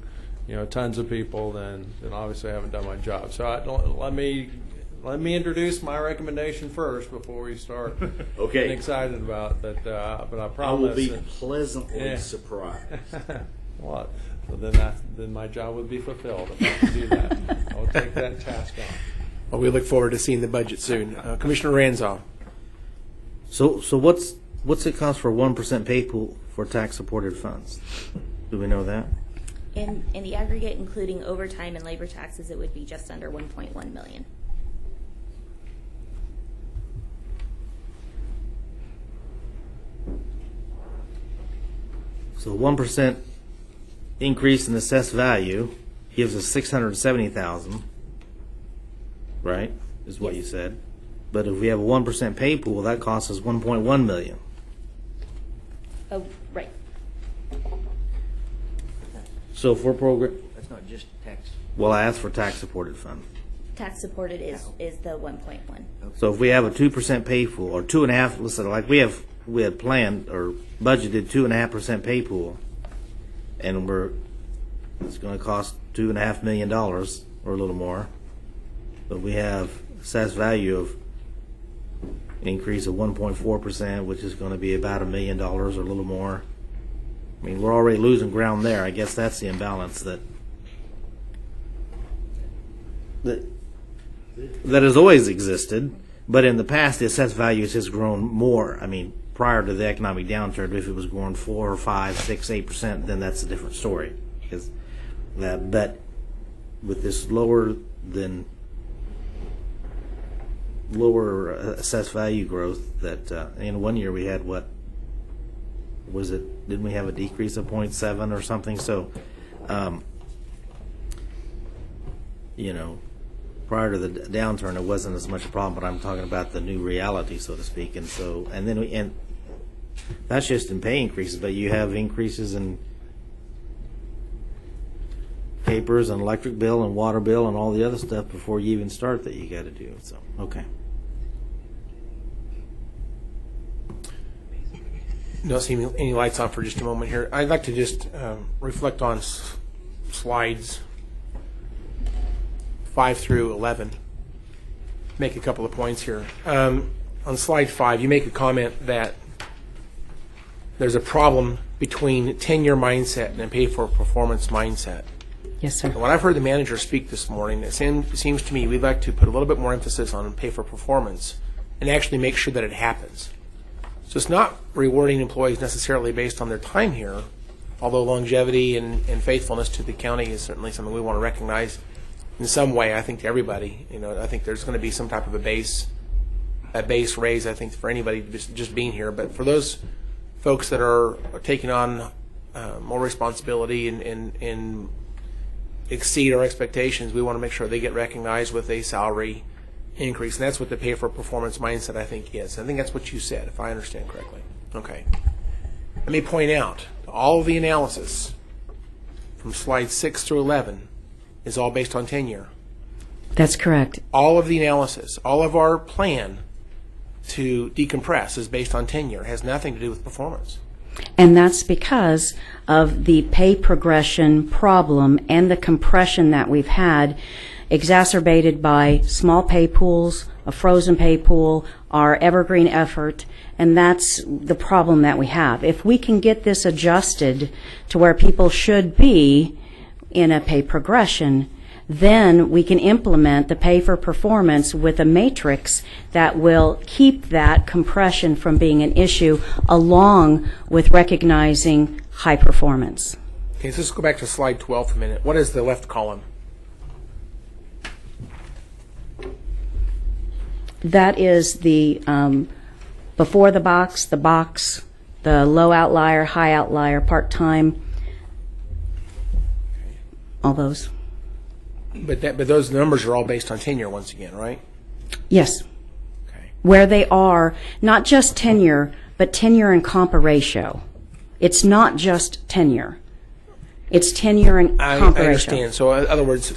tons of people, then obviously I haven't done my job. So let me introduce my recommendation first before we start Okay. getting excited about that. But I promise. I will be pleasantly surprised. Well, so then my job would be fulfilled if I could do that. I would take that task on. Well, we look forward to seeing the budget soon. Commissioner Ranzau. So what's it cost for 1% pay pool for tax-supported funds? Do we know that? In the aggregate, including overtime and labor taxes, it would be just under 1.1 million. So 1% increase in assessed value gives us 670,000, right? Is what you said. But if we have a 1% pay pool, that costs us 1.1 million. Oh, right. So if we're That's not just tax. well, I asked for tax-supported fund. Tax supported is the 1.1. So if we have a 2% pay pool, or 2.5%, listen, like we had planned or budgeted 2.5% pay pool, and it's going to cost $2.5 million or a little more, but we have assessed value of an increase of 1.4%, which is going to be about $1 million or a little more. I mean, we're already losing ground there. I guess that's the imbalance that has always existed, but in the past, the assessed values has grown more. I mean, prior to the economic downturn, if it was growing 4 or 5, 6, 8%, then that's a different story. Because but with this lower assessed value growth, that in 1 year we had what was it? Didn't we have a decrease of 0.7 or something? So, prior to the downturn, it wasn't as much a problem. But I'm talking about the new reality, so to speak. And so, and that's just in pay increases. But you have increases in papers and electric bill and water bill and all the other stuff before you even start that you got to do. So, okay. Don't see any lights on for just a moment here. I'd like to just reflect on slides 5 through 11. Make a couple of points here. On slide 5, you make a comment that there's a problem between tenure mindset and pay for performance mindset. Yes, sir. When I've heard the manager speak this morning, it seems to me we'd like to put a little bit more emphasis on pay for performance and actually make sure that it happens. So it's not rewarding employees necessarily based on their time here, although longevity and faithfulness to the county is certainly something we want to recognize in some way. I think to everybody, I think there's going to be some type of a base raise, I think, for anybody just being here. But for those folks that are taking on more responsibility and exceed our expectations, we want to make sure they get recognized with a salary increase, and that's what the pay for performance mindset, I think, is. I think that's what you said, if I understand correctly. Okay. Let me point out, all of the analysis from slides 6 through 11 is all based on tenure. That's correct. All of the analysis, all of our plan to decompress is based on tenure. It has nothing to do with performance. And that's because of the pay progression problem and the compression that we've had, exacerbated by small pay pools, a frozen pay pool, our evergreen effort, and that's the problem that we have. If we can get this adjusted to where people should be in a pay progression, then we can implement the pay for performance with a matrix that will keep that compression from being an issue, along with recognizing high performance. Okay, so let's go back to slide 12 for a minute. What is the left column? That is the before the box, the low outlier, high outlier, part-time, all those. But those numbers are all based on tenure once again, right? Yes. Okay. Where they are, not just tenure, but tenure and Compa-ratio. It's not just tenure. It's tenure and I Compa-ratio. understand. So in other words,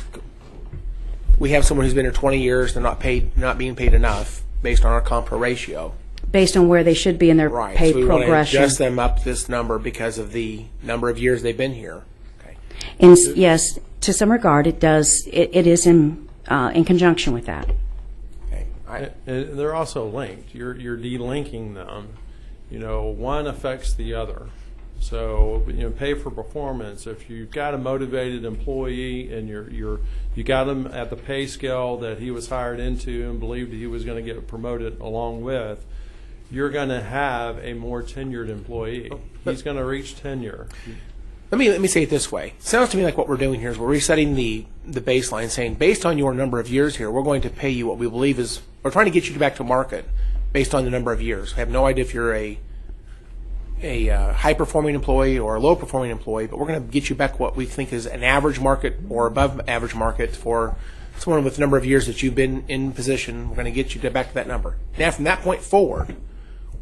we have someone who's been here 20 years, they're not being paid enough based on our Compa-ratio. Based on where they should be in their Right. pay So we want to progression. adjust them up this number because of the number of years they've been here. Okay. Yes, to some regard, it does. It is in conjunction with that. Okay. And they're also linked. You're delinking them. One affects the other. So, pay for performance. If you've got a motivated employee and you got him at the pay scale that he was hired into and believed he was going to get promoted along with, you're going to have a more tenured employee. He's going to reach tenure. Let me say it this way. Sounds to me like what we're doing here is we're resetting the baseline, saying based on your number of years here, we're going to pay you what we believe is, we're trying to get you back to market based on the number of years. I have no idea if you're a high-performing employee or a low-performing employee, but we're going to get you back what we think is an average market or above average market for someone with the number of years that you've been in position. We're going to get you back to that number. Now, from that point forward,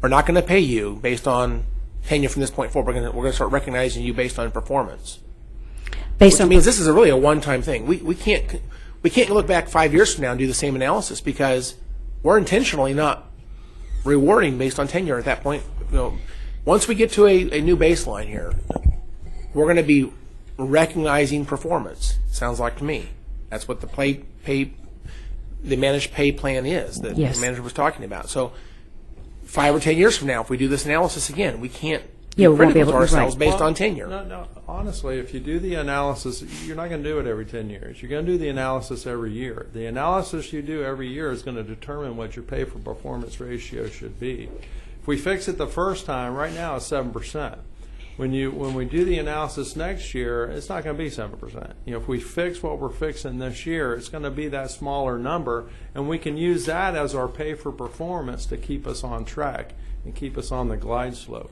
we're not going to pay you based on tenure from this point forward. We're going to start recognizing you based on performance. Which means this is really a one-time thing. We can't look back 5 years from now and do the same analysis because we're intentionally not rewarding based on tenure at that point. Once we get to a new baseline here, we're going to be recognizing performance. Sounds like to me. That's what the managed pay plan is that the manager was talking about. So 5 or 10 years from now, if we do this analysis again, we can't be critical to ourselves based on tenure. No. Honestly, if you do the analysis, you're not going to do it every 10 years. You're going to do the analysis every year. The analysis you do every year is going to determine what your pay for performance ratio should be. If we fix it the first time, right now it's 7%. When we do the analysis next year, it's not going to be 7%. If we fix what we're fixing this year, it's going to be that smaller number, and we can use that as our pay for performance to keep us on track and keep us on the glide slope.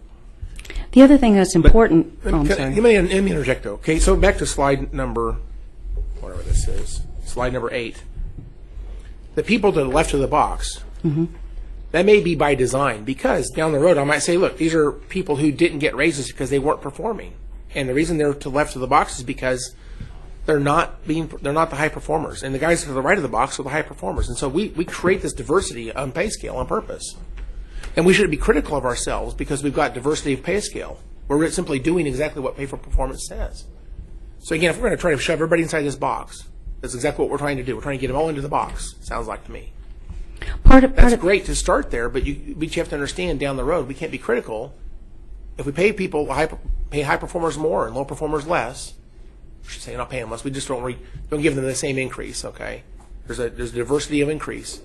The other thing that's important. Let me interject though. Okay, so back to slide number, whatever this is, slide number 8. The people to the left of the box. Mm-hmm. That may be by design because down the road I might say, look, these are people who didn't get raises because they weren't performing, and the reason they're to the left of the box is because they're not the high performers, and the guys to the right of the box are the high performers, and so we create this diversity on pay scale on purpose, and we shouldn't be critical of ourselves because we've got diversity of pay scale. We're simply doing exactly what pay for performance says. So again, if we're going to try to shove everybody inside this box, that's exactly what we're trying to do. We're trying to get them all into the box. Sounds like to me. That's great to start there, but you have to understand down the road we can't be critical. If we pay people pay high performers more and low performers less, I should say not pay them less. We just don't give them the same increase. Okay, there's a diversity of increase.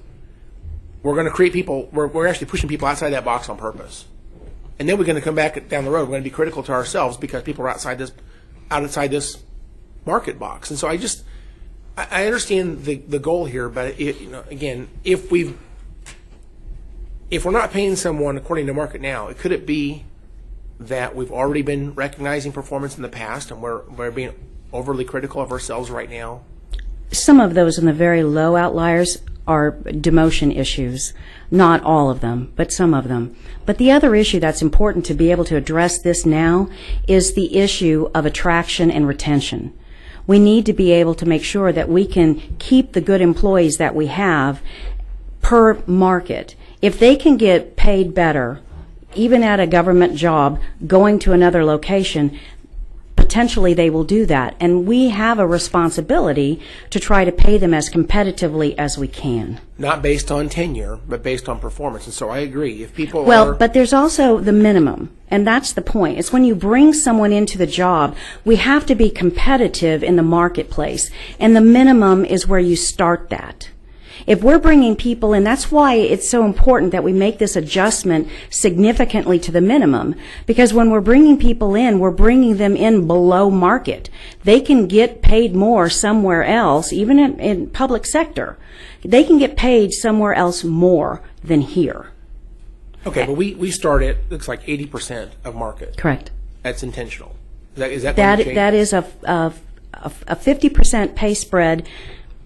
We're going to create people. We're actually pushing people outside that box on purpose, and then we're going to come back down the road. We're going to be critical to ourselves because people are outside this market box, and so I understand the goal here, but again, if we're not paying someone according to market now, could it be that we've already been recognizing performance in the past and we're being overly critical of ourselves right now? Some of those in the very low outliers are demotion issues. Not all of them, but some of them. But the other issue that's important to be able to address this now is the issue of attraction and retention. We need to be able to make sure that we can keep the good employees that we have per market. If they can get paid better, even at a government job, going to another location, potentially they will do that. And we have a responsibility to try to pay them as competitively as we can. Not based on tenure, but based on performance. And so I agree. If people but there's also the minimum, and that's the point. It's when you bring someone into the job, we have to be competitive in the marketplace, and the minimum is where you start that. If we're bringing people in, that's why it's so important that we make this adjustment significantly to the minimum, because when we're bringing people in, we're bringing them in below market. They can get paid more somewhere else, even in public sector. They can get paid somewhere else more than here. Okay, but we start at, looks like 80% of market. Correct. That's intentional. Is that That is a 50% pay spread,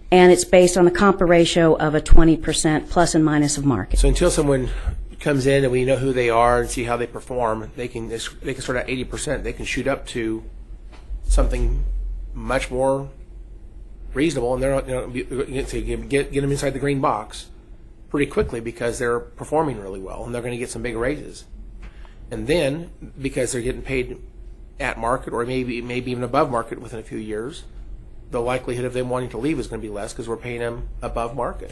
and it's based on the Compa-ratio of a 20% plus and minus of market. So until someone comes in and we know who they are and see how they perform, they can start at 80%. They can shoot up to something much more reasonable, and they're not, get them inside the green box pretty quickly because they're performing really well and they're going to get some big raises. And then because they're getting paid at market or maybe even above market within a few years, the likelihood of them wanting to leave is going to be less because we're paying them above market.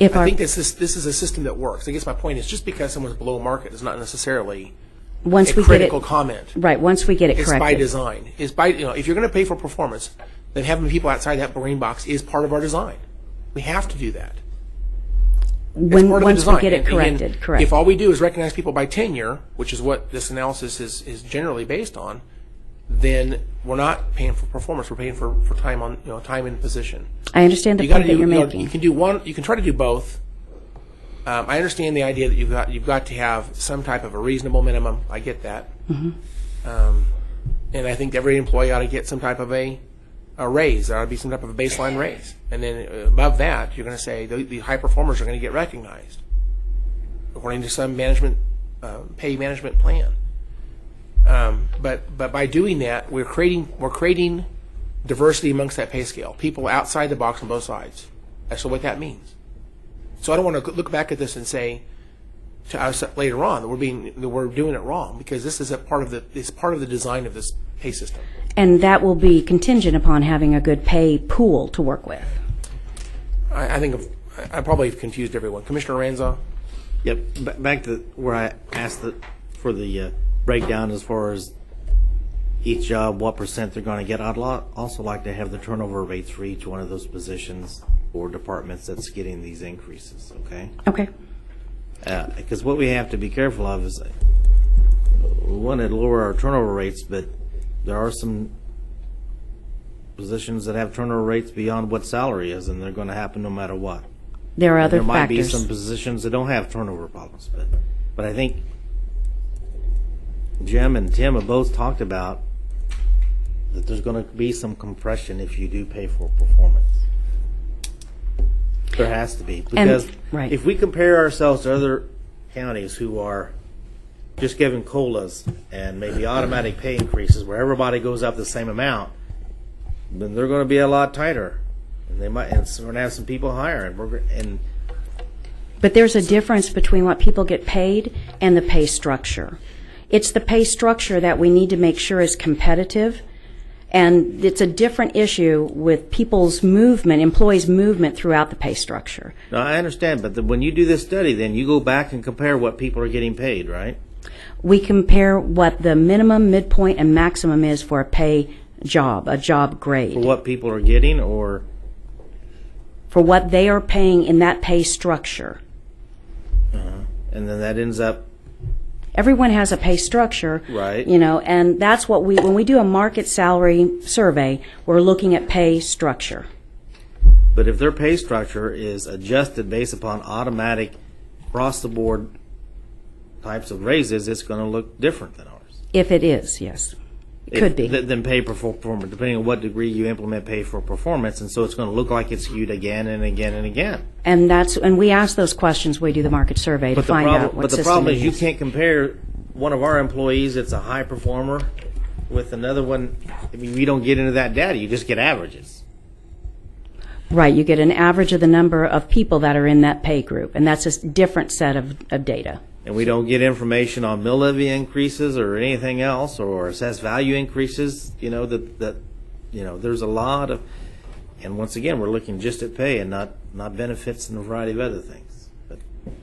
I think this is a system that works. I guess my point is just because someone's below market does not necessarily Once a we get it, critical comment. right, once we get it It's by corrected. design. It's by, if you're going to pay for performance, then having people outside that green box is part of our design. We have to do that. It's part of the Once we design. get it And again, corrected, correct. If all we do is recognize people by tenure, which is what this analysis is generally based on, then we're not paying for performance. We're paying for time on, time in position. I understand the You gotta point that do, you're you know, making. you can do one. You can try to do both. I understand the idea that you've got to have some type of a reasonable minimum. I get that. And I think every employee ought to get some type of a raise. There ought to be some type of a baseline raise. And then above that, you're going to say the high performers are going to get recognized according to some management pay management plan. But by doing that, we're creating diversity amongst that pay scale. People outside the box on both sides. That's what that means. So I don't want to look back at this and say to us later on that we're doing it wrong, because this is part of the design of this pay system. And that will be contingent upon having a good pay pool to work with. I think I probably have confused everyone. Commissioner Ranzo? Yep, back to where I asked for the breakdown as far as each job, what percent they're going to get. I'd also like to have the turnover rates for each one of those positions or departments that's getting these increases, okay? Okay. Because what we have to be careful of is we want to lower our turnover rates, but there are some positions that have turnover rates beyond what salary is, and they're going to happen no matter what. There are other There might be factors. some positions that don't have turnover problems, but I think Jim and Tim have both talked about that there's going to be some compression if you do pay for performance. There has to be, because right. if we compare ourselves to other counties who are just giving COLAs and maybe automatic pay increases where everybody goes up the same amount, then they're going to be a lot tighter, and they might, and so we're going to have some people higher, and But there's a difference between what people get paid and the pay structure. It's the pay structure that we need to make sure is competitive, and it's a different issue with people's movement, employees' movement throughout the pay structure. now I understand, but when you do this study, then you go back and compare what people are getting paid, right? We compare what the minimum, midpoint, and maximum is for a pay job, a job grade, For what people are getting, or for what they are paying in that pay structure. and then that ends up Everyone has a pay structure. Right. And that's what when we do a market salary survey, we're looking at pay structure. But if their pay structure is adjusted based upon automatic across-the-board types of raises, it's going to look different than ours. If it is, yes. It could be. Than pay for performance, depending on what degree you implement pay for performance, and so it's going to look like it's skewed again and again and again. And we ask those questions, we do the market survey to find out what But the system problem it is you can't compare one of our employees that's a high performer with another one. I mean, we don't get into that data. You just get averages. Right, you get an average of the number of people that are in that pay group, and that's a different set of data. And we don't get information on mill levy increases or anything else, or assessed value increases. There's a lot of, and once again, we're looking just at pay and not benefits and a variety of other things. But,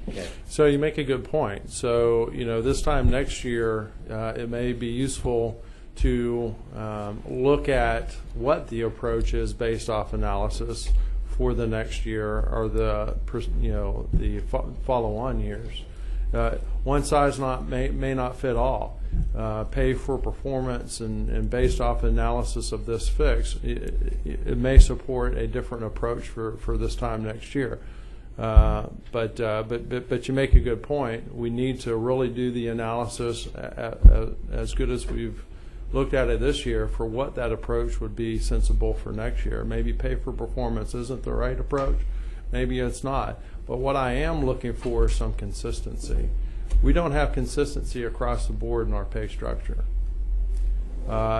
okay. So you make a good point. So, this time next year, it may be useful to look at what the approach is based off analysis for the next year or the follow-on years. One size may not fit all. Pay for performance and based off analysis of this fix, it may support a different approach for this time next year. But you make a good point. We need to really do the analysis as good as we've looked at it this year for what that approach would be sensible for next year. Maybe pay for performance isn't the right approach. Maybe it's not. But what I am looking for is some consistency. We don't have consistency across the board in our pay structure.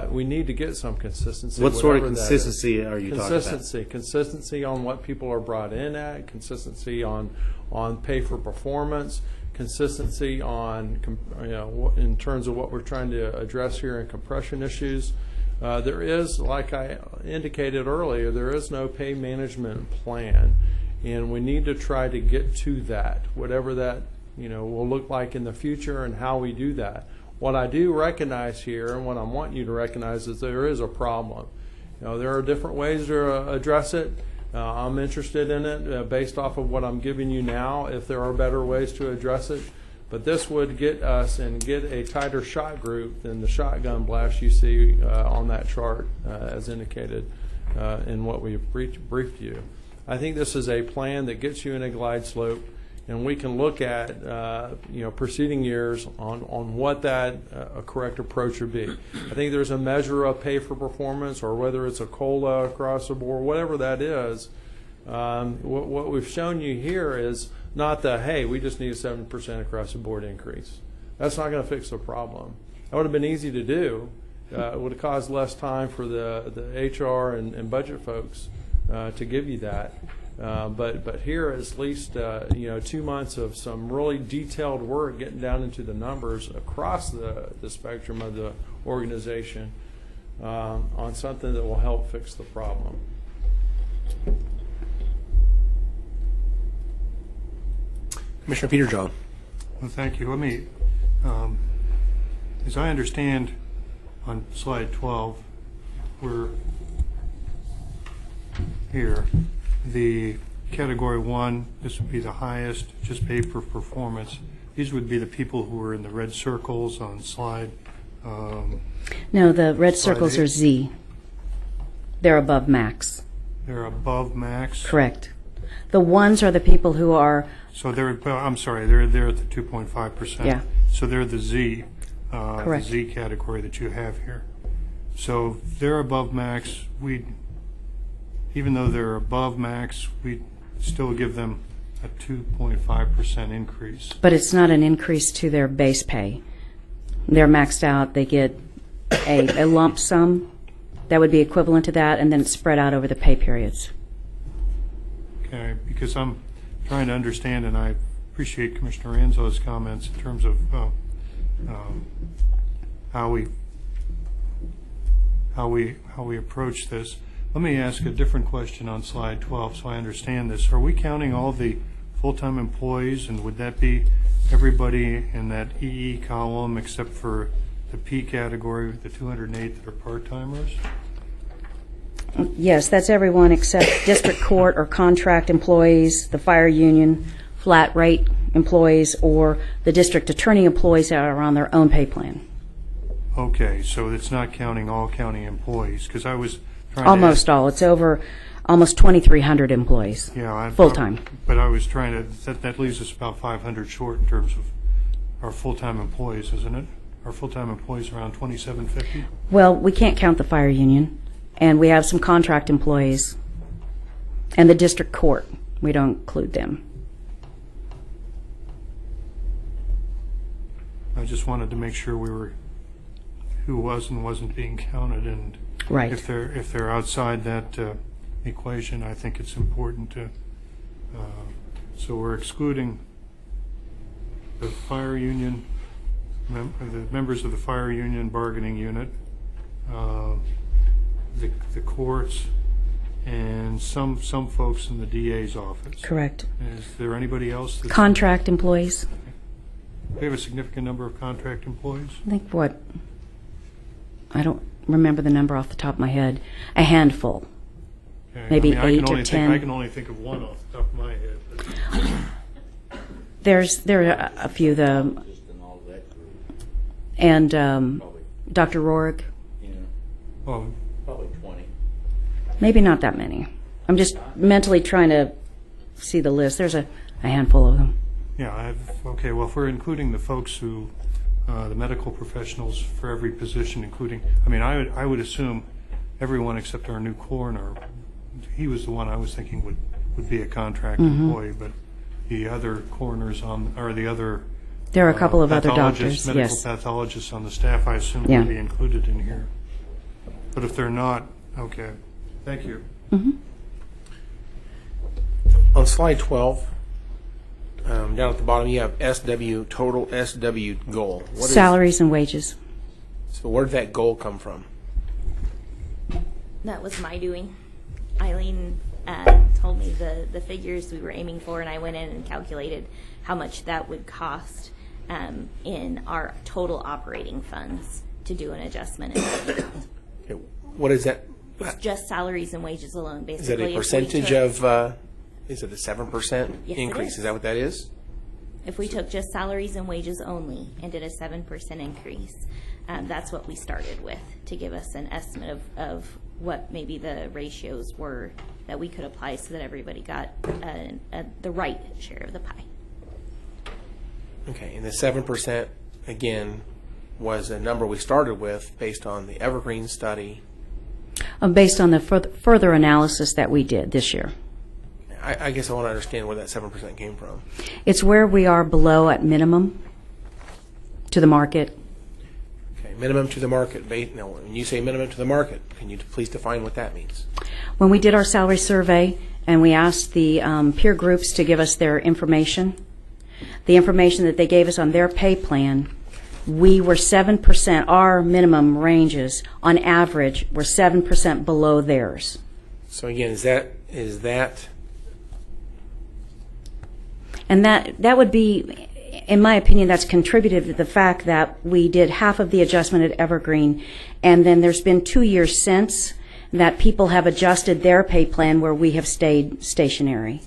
We need to get some consistency. What sort of whatever that is. consistency are you talking about? Consistency on what people are brought in at, consistency on pay for performance, consistency on in terms of what we're trying to address here in compression issues. There is, like I indicated earlier, there is no pay management plan, and we need to try to get to that, whatever that will look like in the future and how we do that. What I do recognize here, and what I want you to recognize, is there is a problem. There are different ways to address it. I'm interested in it based off of what I'm giving you now, if there are better ways to address it. But this would get us and get a tighter shot group than the shotgun blast you see on that chart as indicated in what we've briefed you. I think this is a plan that gets you in a glide slope, and we can look at preceding years on what that a correct approach would be. I think there's a measure of pay for performance, or whether it's a COLA across the board, whatever that is. What we've shown you here is not the, hey, we just need a 7% across the board increase. That's not going to fix the problem. That would have been easy to do. It would have caused less time for the HR and budget folks to give you that. But here, at least 2 months of some really detailed work, getting down into the numbers across the spectrum of the organization on something that will help fix the problem. Commissioner Peter John. Well, thank you. Let me, as I understand, on slide 12, we're here. The category 1, this would be the highest, just pay for performance. These would be the people who are in the red circles on slide. No, the red Slide circles 8. are Z. They're above max. They're above max. Correct. The ones are the people who are, So they're, well, I'm sorry, they're at the 2.5%. Yeah. So they're the Z, Correct. the Z category that you have here. So they're above max. Even though they're above max, we'd still give them a 2.5% increase. but it's not an increase to their base pay. They're maxed out. They get a lump sum that would be equivalent to that, and then it's spread out over the pay periods. Okay, because I'm trying to understand, and I appreciate Commissioner Anzo's comments in terms of how we approach this. Let me ask a different question on slide 12 so I understand this. Are we counting all the full-time employees, and would that be everybody in that EE column except for the P category, the 208 that are part-timers? Yes, that's everyone except district court or contract employees, the fire union, flat rate employees, or the district attorney employees that are on their own pay plan. Okay, so it's not counting all county employees, because I was trying Almost to ask, all. It's over almost 2,300 employees, full-time. But I was trying to, that leaves us about 500 short in terms of our full-time employees, isn't it? Our full-time employees around 2,750? Well, we can't count the fire union, and we have some contract employees, and the district court. We don't include them. I just wanted to make sure we were, who was and wasn't being counted, and Right. if they're outside that equation, I think it's important to, so we're excluding the fire union, the members of the fire union bargaining unit, the courts, and some folks in the DA's office. Correct. Is there anybody else? Contract employees. We have a significant number of contract employees? I think what? I don't remember the number off the top of my head. A handful. Okay, Maybe I can 8 or only 10. I can only think of one off the top of my head. But There are a few. The Just in all that group, and probably, Dr. Rourke. well, probably 20. Maybe not that many. I'm just mentally trying to see the list. There's a handful of them. yeah, okay, well, if we're including the folks who, the medical professionals for every position, including, I mean, I would assume everyone except our new coroner, he was the one I was thinking would be a contract employee, but the other coroners or the other There are a couple of other pathologists, doctors. medical Yes. pathologists on the staff, I assume Yeah. would be included in here. But if they're not, okay, thank you. On slide 12, down at the bottom, you have SW, total SW goal. What is- Salaries and wages. So where did that goal come from? That was my doing. Eileen told me the figures we were aiming for, and I went in and calculated how much that would cost. in our total operating funds to do an adjustment. In budget. Okay, what is that? It's just salaries and wages alone, Is basically. it a If we percentage took- of, is it a 7% Yes, it increase? is. Is that what that is? If we took just salaries and wages only and did a 7% increase, that's what we started with to give us an estimate of what maybe the ratios were that we could apply so that everybody got the right share of the pie. Okay, and the 7%, again, was a number we started with based on the Evergreen study. Based on the further analysis that we did this year. I guess I want to understand where that 7% came from. It's where we are below at minimum to the market. Okay, minimum to the market. Now, when you say minimum to the market, can you please define what that means? When we did our salary survey and we asked the peer groups to give us their information, the information that they gave us on their pay plan, we were 7%, our minimum ranges on average were 7% below theirs. So again, is that And that would be, in my opinion, that's contributed to the fact that we did half of the adjustment at Evergreen, and then there's been 2 years since that people have adjusted their pay plan where we have stayed stationary.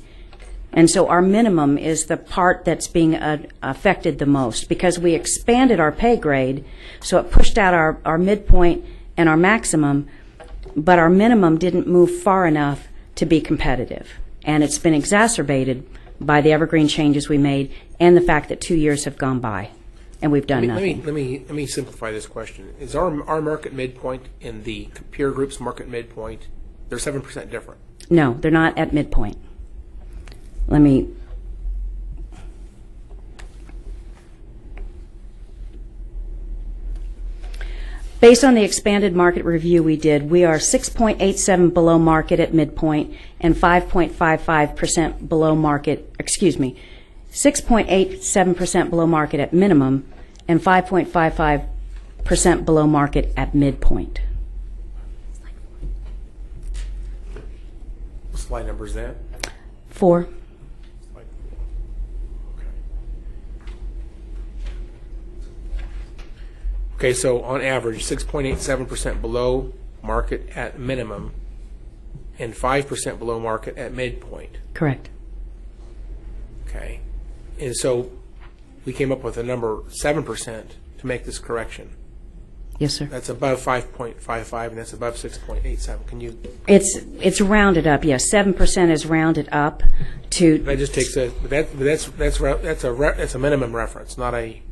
And so our minimum is the part that's being affected the most because we expanded our pay grade, so it pushed out our midpoint and our maximum, but our minimum didn't move far enough to be competitive. And it's been exacerbated by the Evergreen changes we made and the fact that 2 years have gone by and we've done nothing. Let me simplify this question. Is our market midpoint in the peer group's market midpoint, they're 7% different? No, they're not at midpoint. Let me... Based on the expanded market review we did, we are 6.87 below market at midpoint and 5.55% below market, 6.87% below market at minimum and 5.55% below market at midpoint. What slide number is that? 4. Okay, so on average, 6.87% below market at minimum and 5% below market at midpoint. Correct. Okay. And so we came up with a number 7% to make this correction. Yes, sir. That's above 5.55 and that's above 6.87. Can you? It's rounded up. Yes, 7% is rounded up to. That just takes a that's a minimum reference, not a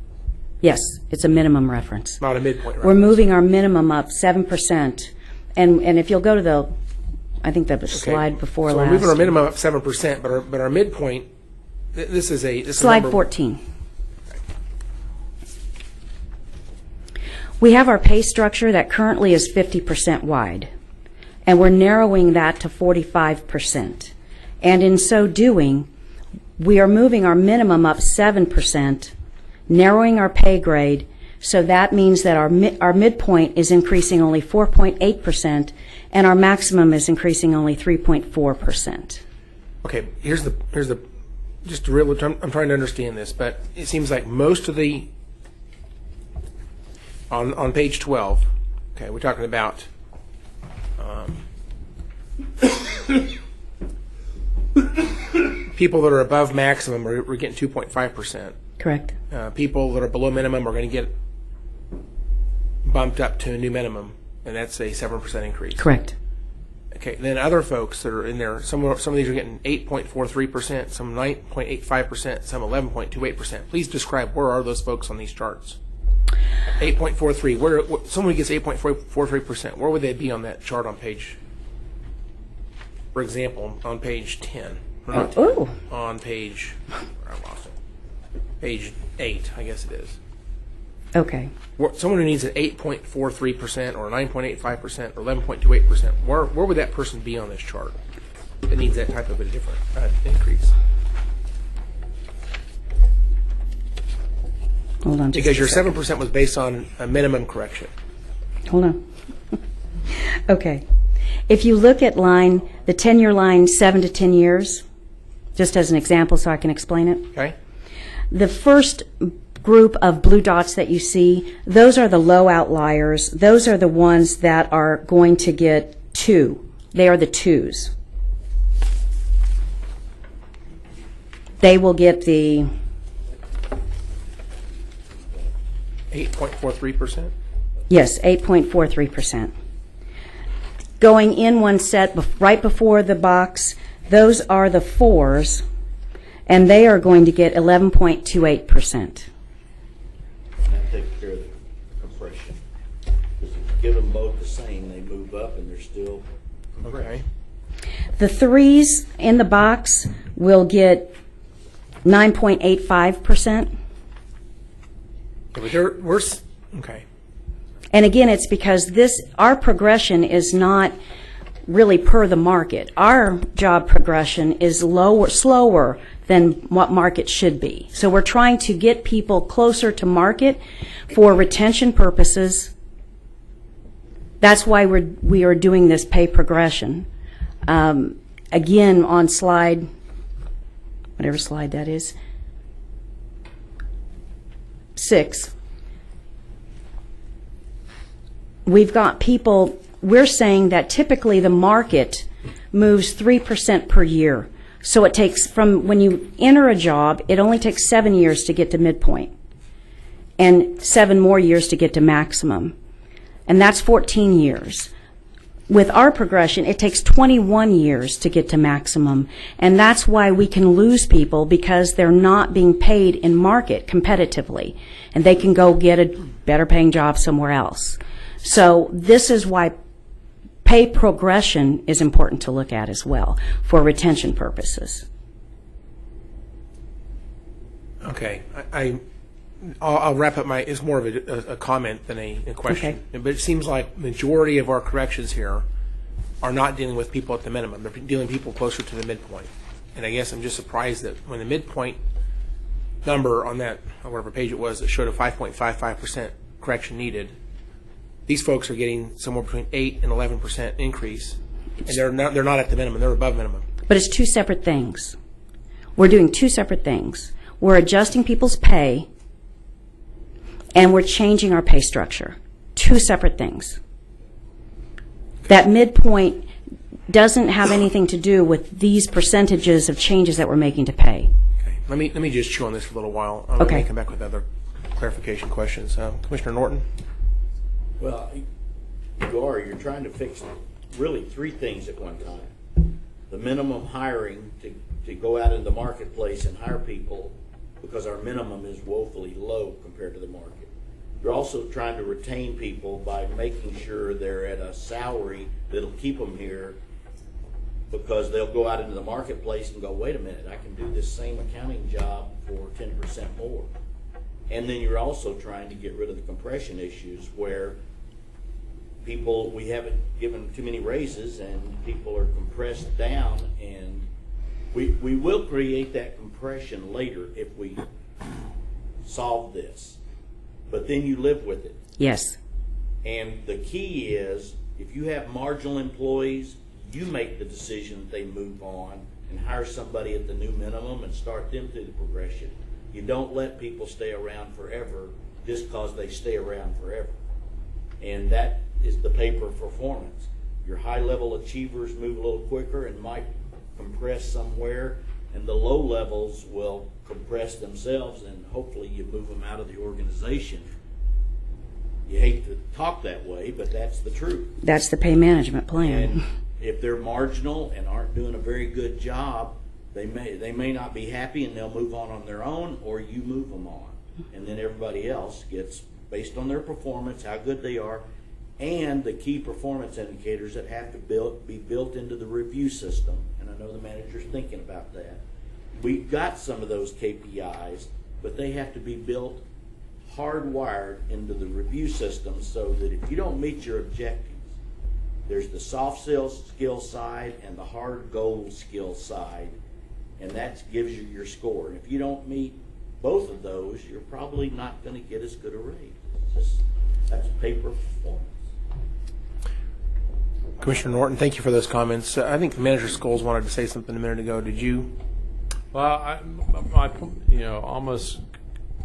Yes, it's a minimum reference. not a midpoint reference. We're moving our minimum up 7%, and if you'll go to the, I think the slide before so last. we're moving our minimum up 7%, but our midpoint. This is a Slide number, 14. We have our pay structure that currently is 50% wide, and we're narrowing that to 45%. And in so doing, we are moving our minimum up 7%, narrowing our pay grade, so that means that our midpoint is increasing only 4.8%, and our maximum is increasing only 3.4%. Okay, here's the just to real. I'm trying to understand this, but it seems like most of the on page 12. Okay, we're talking about people that are above maximum. We're getting 2.5%. Correct. People that are below minimum are going to get bumped up to a new minimum, and that's a 7% increase. Correct. Okay, then other folks that are in there, some of these are getting 8.43%, some 9.85%, some 11.28%. Please describe where are those folks on these charts? 8.43. Where someone who gets 8.43%, where would they be on that chart on page? For example, on page 10. Ooh. On page, I lost it. Page 8, I guess it is. Okay. Someone who needs an 8.43% or 9.85% or 11.28%, where would that person be on this chart that needs that type of a different increase? Hold on. Because your 7% was based on a minimum correction. Hold on. Okay. If you look at the tenure line 7 to 10 years, just as an example so I can explain it. Okay? The first group of blue dots that you see, those are the low outliers. Those are the ones that are going to get 2. They are the 2s. They will get the 8.43%? Yes, 8.43%. Going in one set right before the box, those are the 4s, and they are going to get 11.28%. And that takes care of the compression. Because if you give them both the same, they move up and they're still compressed. Okay. The 3s in the box will get 9.85%. But okay. And again, it's because our progression is not really per the market. Our job progression is slower than what market should be. So we're trying to get people closer to market for retention purposes. That's why we are doing this pay progression. Again, on slide, whatever slide that is, 6. We've got people, we're saying that typically the market moves 3% per year. So it takes, from when you enter a job, it only takes 7 years to get to midpoint and 7 more years to get to maximum. And that's 14 years. With our progression, it takes 21 years to get to maximum. And that's why we can lose people, because they're not being paid in market competitively. And they can go get a better paying job somewhere else. So this is why pay progression is important to look at as well for retention purposes. Okay. I'll wrap up it's more of a comment than a question. Okay. But it seems like majority of our corrections here are not dealing with people at the minimum. They're dealing with people closer to the midpoint. And I guess I'm just surprised that when the midpoint number on that, whatever page it was, that showed a 5.55% correction needed, these folks are getting somewhere between 8 and 11% increase, and they're not at the minimum. They're above minimum. But it's 2 separate things. We're doing 2 separate things. We're adjusting people's pay, and we're changing our pay structure. 2 separate things. That midpoint doesn't have anything to do with these percentages of changes that we're making to pay. Okay. Let me just chew on this for a little while. I'm Okay. going to come back with other clarification questions. Commissioner Norton? Well, you're trying to fix really 3 things at one time. The minimum hiring to go out in the marketplace and hire people, because our minimum is woefully low compared to the market. You're also trying to retain people by making sure they're at a salary that'll keep them here, because they'll go out into the marketplace and go, wait a minute, I can do this same accounting job for 10% more. And then you're also trying to get rid of the compression issues where people, we haven't given too many raises and people are compressed down, and we will create that compression later if we solve this. But then you live with it. Yes. And the key is, if you have marginal employees, you make the decision that they move on and hire somebody at the new minimum and start them through the progression. You don't let people stay around forever just because they stay around forever. And that is the pay for performance. Your high-level achievers move a little quicker and might compress somewhere, and the low levels will compress themselves, and hopefully you move them out of the organization. You hate to talk that way, but that's the truth. That's the pay management plan. And if they're marginal and aren't doing a very good job, they may not be happy, and they'll move on their own, or you move them on. And then everybody else gets, based on their performance, how good they are, and the key performance indicators that have to be built into the review system. And I know the manager's thinking about that. We've got some of those KPIs, but they have to be built hardwired into the review system so that if you don't meet your objectives, there's the soft skill side and the hard goal skill side, and that gives you your score. And if you don't meet both of those, you're probably not going to get as good a raise. That's paper performance. Commissioner Norton, thank you for those comments. I think Manager Scholes wanted to say something a minute ago. Did you? Well, almost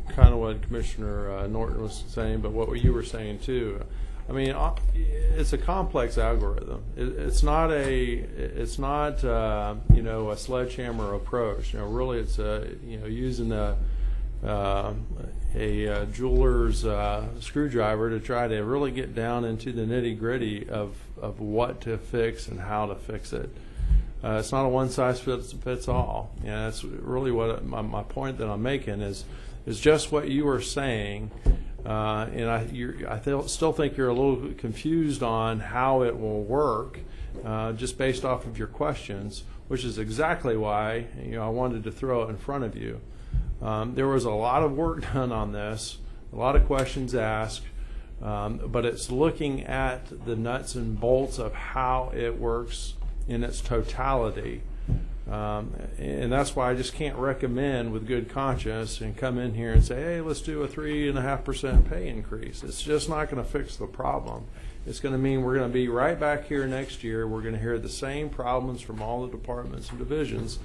kind of what Commissioner Norton was saying, but what you were saying too. I mean, it's a complex algorithm. It's not a sledgehammer approach. Really, it's using a jeweler's screwdriver to try to really get down into the nitty gritty of what to fix and how to fix it. It's not a one size fits all. That's really what my point that I'm making is just what you were saying. And I still think you're a little confused on how it will work, just based off of your questions, which is exactly why I wanted to throw it in front of you. There was a lot of work done on this, a lot of questions asked, but it's looking at the nuts and bolts of how it works in its totality. And that's why I just can't recommend with good conscience and come in here and say, hey, let's do a 3.5% pay increase. It's just not going to fix the problem. It's going to mean we're going to be right back here next year. We're going to hear the same problems from all the departments and divisions.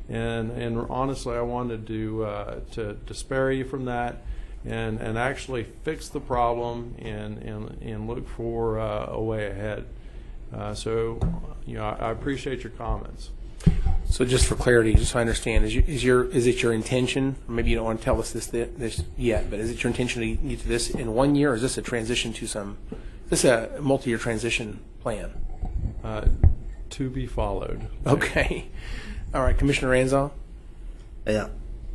And honestly, I wanted to spare you from that and actually fix the problem and look for a way ahead. So I appreciate your comments. So just for clarity, just so I understand, is it your intention? Maybe you don't want to tell us this yet, but is it your intention to get to this in 1 year, or is this a transition to some? Is this a multi-year transition plan? To be followed. Okay. All right, Commissioner Ranzau. Yeah,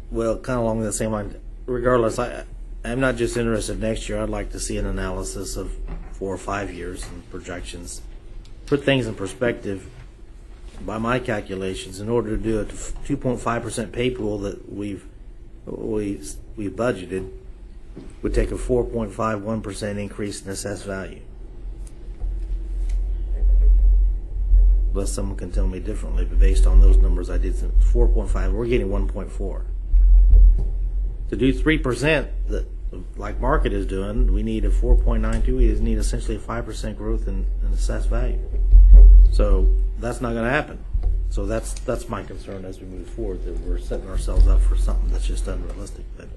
well, kind of along the same line. Regardless, I'm not just interested next year. I'd like to see an analysis of 4 or 5 years and projections. Put things in perspective. By my calculations, in order to do a 2.5% pay pool that we budgeted, would take a 4.51% increase in assessed value. Unless someone can tell me differently, but based on those numbers, I did 4.5. We're getting 1.4. To do 3%, like market is doing, we need a 4.92. We need essentially a 5% growth in assessed value. So that's not going to happen. So that's my concern as we move forward, that we're setting ourselves up for something that's just unrealistic. But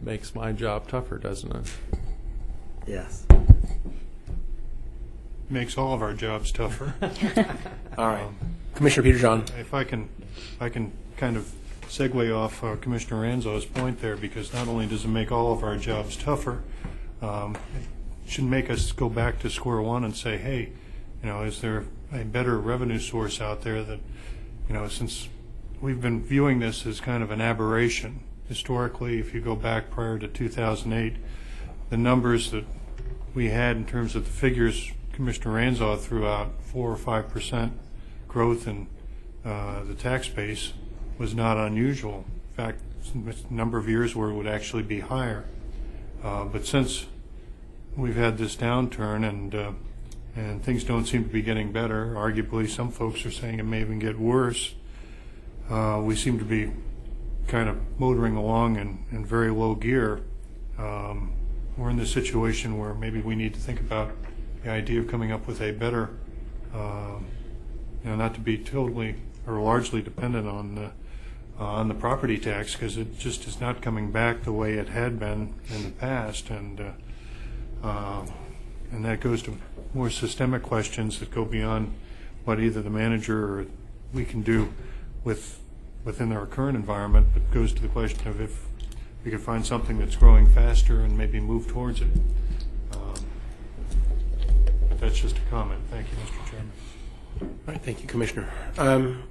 makes my job tougher, doesn't it? yes. Makes all of our jobs tougher. All right, Commissioner Peter John. If I can kind of segue off Commissioner Ranzau's point there, because not only does it make all of our jobs tougher, it should make us go back to square one and say, hey, is there a better revenue source out there that, since we've been viewing this as kind of an aberration. Historically, if you go back prior to 2008, the numbers that we had in terms of the figures Commissioner Ranzau threw out, 4 or 5% growth in the tax base was not unusual. In fact, a number of years where it would actually be higher. But since we've had this downturn and things don't seem to be getting better, arguably some folks are saying it may even get worse, we seem to be kind of motoring along in very low gear. We're in this situation where maybe we need to think about the idea of coming up with a better, not to be totally or largely dependent on the property tax, because it just is not coming back the way it had been in the past, and that goes to more systemic questions that go beyond what either the manager or we can do within our current environment, but goes to the question of if we could find something that's growing faster and maybe move towards it. But that's just a comment. Thank you, Mr. Chairman. All right, thank you, Commissioner.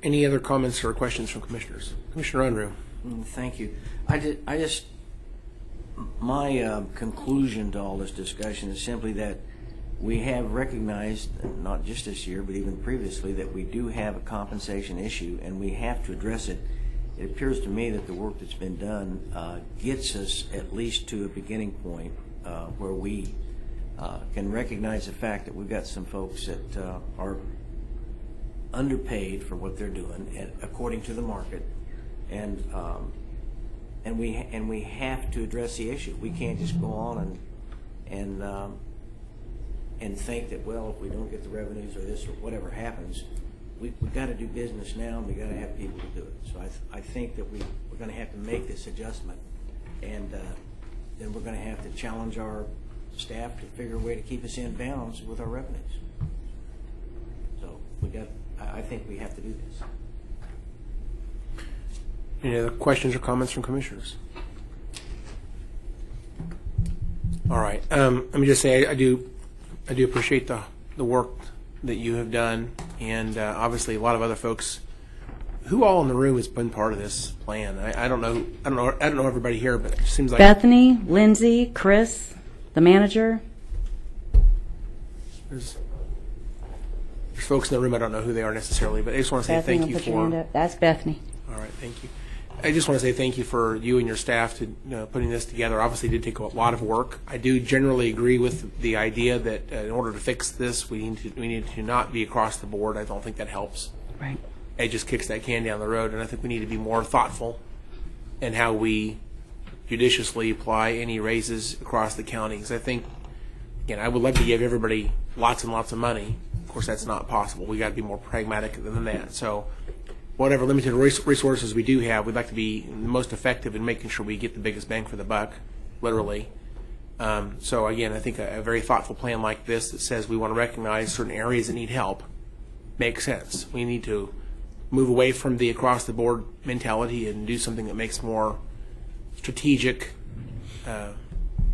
Any other comments or questions from commissioners? Commissioner Unruh. Thank you. My conclusion to all this discussion is simply that we have recognized, not just this year, but even previously, that we do have a compensation issue and we have to address it. It appears to me that the work that's been done gets us at least to a beginning point where we can recognize the fact that we've got some folks that are underpaid for what they're doing according to the market, and we have to address the issue. We can't just go on and think that, well, if we don't get the revenues or this or whatever happens, we've got to do business now and we've got to have people to do it. So I think that we're going to have to make this adjustment And then we're going to have to challenge our staff to figure a way to keep us in bounds with our revenues. So I think we have to do this. Any other questions or comments from commissioners? All right. Let me just say I do appreciate the work that you have done, and obviously a lot of other folks. Who all in the room has been part of this plan? I don't know everybody here, but it seems like Bethany, Lindsay, Chris, the manager. there's folks in the room. I don't know who they are necessarily, but I just want to say Bethany, thank you put your hand for. up. That's Bethany. All right, thank you. I just want to say thank you for you and your staff to putting this together. Obviously, it did take a lot of work. I do generally agree with the idea that in order to fix this, we need to not be across the board. I don't think that helps. Right. It just kicks that can down the road, and I think we need to be more thoughtful in how we judiciously apply any raises across the county. Because I think, again, I would love to give everybody lots and lots of money. Of course, that's not possible. We got to be more pragmatic than that. So whatever limited resources we do have, we'd like to be the most effective in making sure we get the biggest bang for the buck, literally. So again, I think a very thoughtful plan like this that says we want to recognize certain areas that need help makes sense. We need to move away from the across-the-board mentality and do something that makes more strategic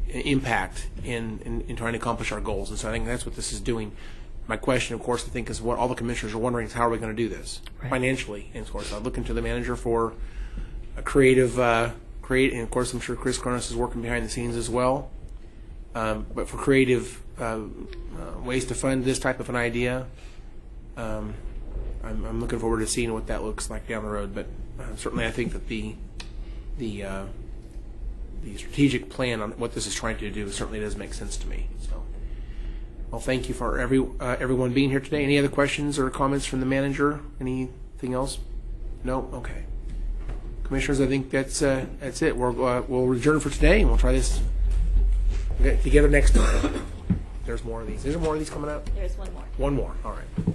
impact in trying to accomplish our goals. And so I think that's what this is doing. My question, of course, I think is what all the commissioners are wondering is how are we going to do this financially? And of course, I'm looking to the manager for a creative, and of course, I'm sure Chris Cronus is working behind the scenes as well. But for creative ways to fund this type of an idea, I'm looking forward to seeing what that looks like down the road. But certainly, I think that the strategic plan on what this is trying to do certainly does make sense to me. So, well, thank you for everyone being here today. Any other questions or comments from the manager? Anything else? No. Okay. Commissioners, I think that's it. We'll adjourn for today, and we'll try this together next time. There's more of these. Is there more of these coming up? There's one more. One more. All right.